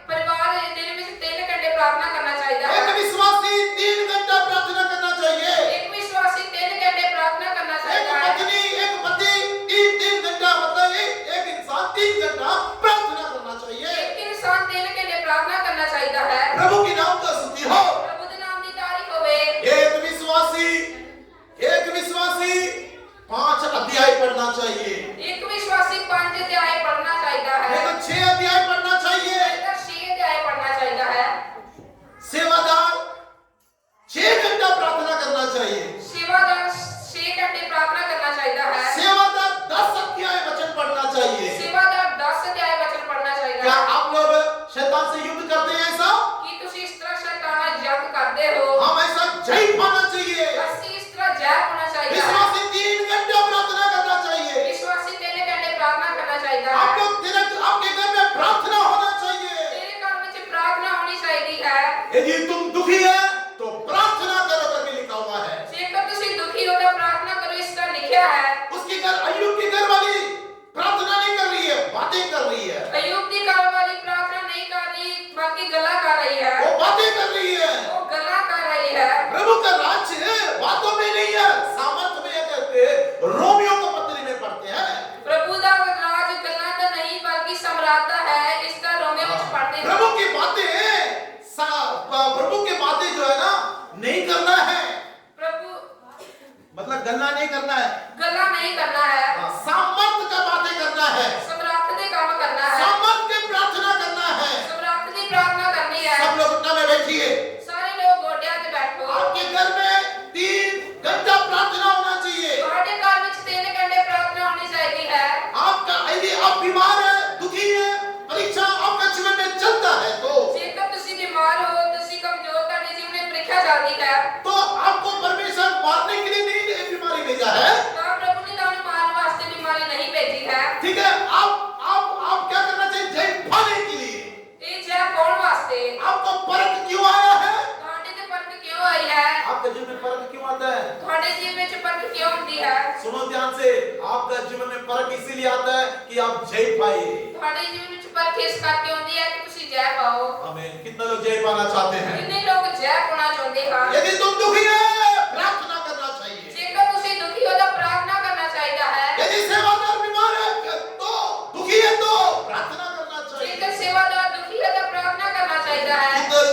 ਪਰਿਵਾਰ ਦਿਨ ਵਿੱਚ 3 ਘੰਟੇ ਪ੍ਰਾਰਥਨਾ ਕਰਨਾ ਚਾਹੀਦਾ एक ਹੈ। विश्वासी 3 घंटा प्रार्थना करना चाहिए। ਇੱਕ ਵਿਸ਼ਵਾਸੀ 3 ਘੰटे प्रार्थना करना एक चाਹੀदा है। पत्नी एक पति 3 घंटा मतलब एक इंसान 3 घंटा प्रार्थना करना चाहिए। ਇੱਕ ਇਨਸਾਨ 3 ਘੰटे प्रार्थना करना चाਹੀਦਾ है। प्रभु की नाम का स्तुति हो। प्रभु ਦੇ ਨਾਮ ਦੀ ਤਾਰੀਫ ਹੋਵੇ। एक विश्वासी 5 अध्याय पढ़ना चाहिए। ਇੱਕ ਵਿਸ਼ਵਾਸੀ 5 ਅਧਿਆਏ ਪੜ੍ਹਨਾ ਚਾਹੀਦਾ ਹੈ। नहीं तो 6 अध्याय पढ़ना चाहिए। ਤਾਂ 6 ਅਧਿਆਏ ਪੜ੍ਹਨਾ ਚਾਹੀਦਾ ਹੈ। सेवादार 6 घंटा प्रार्थना करना चाहिए। ਸੇਵਾਦਾਰ 6 ਘੰਟੇ ਪ੍ਰਾਰਥਨਾ ਕਰਨਾ ਚਾਹੀਦਾ ਹੈ। सेवादार 10 अध्याय वचन पढ़ना चाहिए। ਸੇਵਾਦਾਰ 10 ਅਧਿਆਏ ਵਚਨ ਪੜ੍ਹਨਾ ਚਾਹੀਦਾ क्या ਹੈ। आप लोग शैतान से युद्ध करते हैं ऐसा? ਕੀ ਤੁਸੀਂ ਇਸ ਤਰ੍ਹਾਂ ਸ਼ੈਤਾਨ ਨਾਲ ਜੰਗ ਕਰਦੇ ਹੋ? हम ऐसा जय पाना चाहिए। ਅਸੀਂ ਇਸ ਤਰ੍ਹਾਂ ਜੈ ਪਾਉਣਾ ਚਾਹੀਦਾ ਹੈ। विश्वासी 3 घंटा प्रार्थना करना चाहिए। ਵਿਸ਼ਵਾਸੀ 3 ਘੰਟੇ ਪ੍ਰਾਰਥਨਾ ਕਰਨਾ ਚਾਹੀਦਾ आप ਹੈ। लोग आपके घर में प्रार्थना होना चाहिए। ਤੇਰੇ ਘਰ ਵਿੱਚ ਪ੍ਰਾਰਥਨਾ ਹੋਣੀ ਚਾਹੀਦੀ ਹੈ। यदि तुम दुखी है तो प्रार्थना करो करके लिखा हुआ है। ਜੇਕਰ ਤੁਸੀਂ ਦੁਖੀ ਹੋ ਤਾਂ ਪ੍ਰਾਰਥਨਾ ਕਰੋ, ਇਸ ਤਰ੍ਹਾਂ लिखਿਆ है। उसकी घर अय्यूब की घर वाली प्रार्थना नहीं कर रही है, बातें कर रही है। अय्यूब ਦੀ ਘਰ ਵਾਲੀ ਪ੍ਰਾਰਥਨਾ ਨਹੀਂ ਕਰ ਰਹੀ, ਬਾਕੀ ਗੱਲਾਂ ਕਰ ਰਹੀ ਹੈ। वो बातें कर रही है। ਉਹ ਗੱਲਾਂ ਕਰ ਰਹੀ ਹੈ। प्रभु का राज्य बातों में नहीं है, सामर्थ्य में है कहते रोमियो को पत्री में पढ़ते हैं। ਪ੍ਰਭੂ ਦਾ ਰਾਜ ਗੱਲਾਂ ਦਾ ਨਹੀਂ ਬਲਕਿ ਸਮਰਾਤਾ ਹੈ, ਇਸ ਦਾ ਰੋਮੇ ਵਿੱਚ ਪੜ੍ਹਦੇ ਹਾਂ। प्रभु की बातें जो है ना नहीं करना है, प्रभु मतलब गल्ला नहीं करना है, ਗੱਲਾਂ ਨਹੀਂ ਕਰਨਾ ਹੈ, सामर्थ्य का बातें करना है, ਸਮਰਾਤ ਦੇ ਕੰਮ ਕਰਨਾ ਹੈ, सामर्थ्य की प्रार्थना करना है। ਸਮਰਾਤ ਦੀ ਪ੍ਰਾਰਥਨਾ ਕਰਨੀ ਹੈ। सब लोग घुटना में बैठिए। ਸਾਰੇ ਲੋਕ ਗੋਡਿਆਂ ਤੇ ਬੈਠੋ। आपके घर में 3 घंटा प्रार्थना होना चाहिए। ਤੁਹਾਡੇ ਘਰ ਵਿੱਚ 3 ਘੰਟੇ ਪ੍ਰਾਰਥਨਾ ਹੋਣੀ ਚਾਹੀਦੀ ਹੈ। आपका यदि आप बीमार है, दुखी है, परीक्षा आपका जीवन में चलता है ਜੇਕਰ ਤੁਸੀਂ ਬਿਮਾਰ ਹੋ, ਤੁਸੀਂ ਕਮਜ਼ੋਰ, ਤੁਹਾਡੇ ਜੀਵਨ ਵਿੱਚ ਪ੍ਰੀਖਿਆ ਚੱਲਦੀ ਹੈ, तो आपको परमेश्वर मारने के लिए नहीं ये बीमारी भेजा है। ਤਾਂ ਪ੍ਰਭੂ ਨੇ ਤੁਹਾਨੂੰ ਮਾਰਨ ਵਾਸਤੇ ਬਿਮਾਰੀ ਨਹੀਂ ਭੇਜੀ है। ठीक है, आप क्या करना चाहिए? जय पाने के लिए। ਇਹ ਜੈ ਪਾਉਣ ਵਾਸਤੇ। आपको परख क्यों आया है? ਤੁਹਾਡੇ ਤੇ ਪਰਖ ਕਿਉਂ ਆਈ ਹੈ? आपका जीवन में परख क्यों आता है? ਤੁਹਾਡੇ ਜੀਵਨ ਵਿੱਚ परख क्यों ਹੁੰਦੀ है? सुनो ध्यान से, आपका जीवन में परख इसीलिए आता है कि आप जय पाए। ਤੁਹਾਡੇ ਜੀਵਨ ਵਿੱਚ परख ਇਸ ਕਰਕੇ ਹੁੰਦੀ ਹੈ ਕਿ ਤੁਸੀਂ ਜੈ ਪਾਓ। आमीन। कितना लोग जय पाना चाहते हैं? ਕਿੰਨੇ ਲੋਕ ਜੈ ਪਾਉਣਾ ਚਾਹੁੰਦੇ ਹਨ? यदि तुम दुखी है, प्रार्थना करना चाहिए। ਜੇਕਰ ਤੁਸੀਂ ਦੁਖੀ ਹੋ ਤਾਂ ਪ੍ਰਾਰਥਨਾ ਕਰਨਾ ਚਾਹੀਦਾ ਹੈ। यदि सेवादार बीमार है तो दुखी है तो प्रार्थना करना चाहिए। ਜੇਕਰ ਸੇਵਾਦਾਰ ਦੁਖੀ ਹੈ ਤਾਂ ਪ੍ਰਾਰਥਨਾ ਕਰਨਾ ਚਾਹੀਦਾ ਹੈ। इधर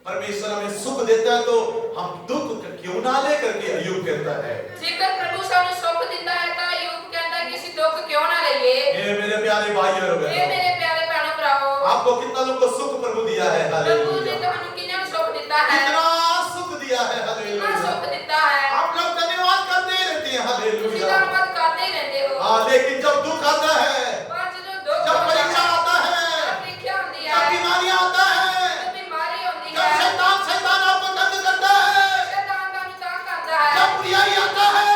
परमेश्वर हमें सुख देता है तो हम दुख क्यों ना लेकर के अय्यूब कहता है। ਜੇਕਰ ਪ੍ਰਭੂ ਸਾਨੂੰ ਸੁੱਖ ਦਿੰਦਾ ਹੈ ਤਾਂ ਅਯੂਬ ਕਹਿੰਦਾ ਕਿ ਅਸੀਂ ਦੁੱਖ ਕਿਉਂ ਨਾ ਲਈਏ। ये मेरे प्यारे भाई और ਇਹ बहनों, ਮੇਰੇ ਪਿਆਰੇ ਭੈਣੋ ਭਰਾਵੋ, आपको कितना लोग को सुख प्रभु दिया है? ਪ੍ਰਭੂ ਨੇ हालेलुया। ਤੁਹਾਨੂੰ ਕਿੰਨਾ ਸੁੱਖ ਦਿੱਤਾ ਹੈ, कितना सुख दिया है? ਕਿੰਨਾ हालेलुया। ਸੁੱਖ ਦਿੱਤਾ है। आप लोग धन्यवाद करते रहते हैं। ਤੁਸੀਂ हालेलुया। ਧੰਨਵਾਦ ਕਰਦੇ ਹੀ ਰਹਿੰਦੇ ਹੋ। हाँ, लेकिन जब दुख आता है, ਪਰ ਜਦੋਂ ਦੁੱਖ जब ਹੁੰਦਾ परीक्षा है, आता जब है, ਪ੍ਰੀਖਿਆ ਹੁੰਦੀ जब है, बीमारियां आता है, जब बीमारी होती जब है, शैतान आपको तंग करता है, शैतान ਤੁਹਾਨੂੰ तंग करता है, जब बुराई आता है,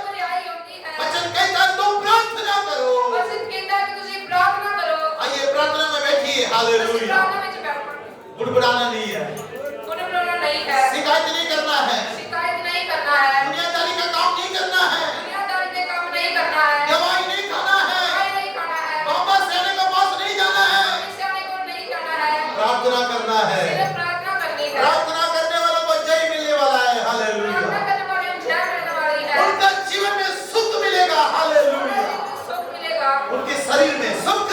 बुराई होती है, वचन कहता है तुम प्रार्थना करो। वचन कहता है कि ਤੁਸੀਂ प्रार्थना करो। आइए प्रार्थना में बैठिए। ਅਸੀਂ हालेलुया। प्रार्थना ਵਿੱਚ बैठो। बुड़बुड़ाना नहीं है, गुनगुनाना नहीं है, शिकायत नहीं करना है, शिकायत नहीं करना है, दुनियादारी का काम नहीं करना है, दुनियादारी के काम नहीं करना है, दवाई नहीं खाना है, दवाई नहीं खाना है, बाबा सेने के पास नहीं जाना है, सियाने को नहीं जाना है, प्रार्थना करना है। सिर्फ प्रार्थना करनी है। प्रार्थना करने वालों को जय मिलने वाला है। प्रार्थना हालेलुया। करने वाले को जय मिलने वाली है। उनका जीवन में सुख मिलेगा। हालेलुया। सुख मिलेगा, उनके शरीर में सुख,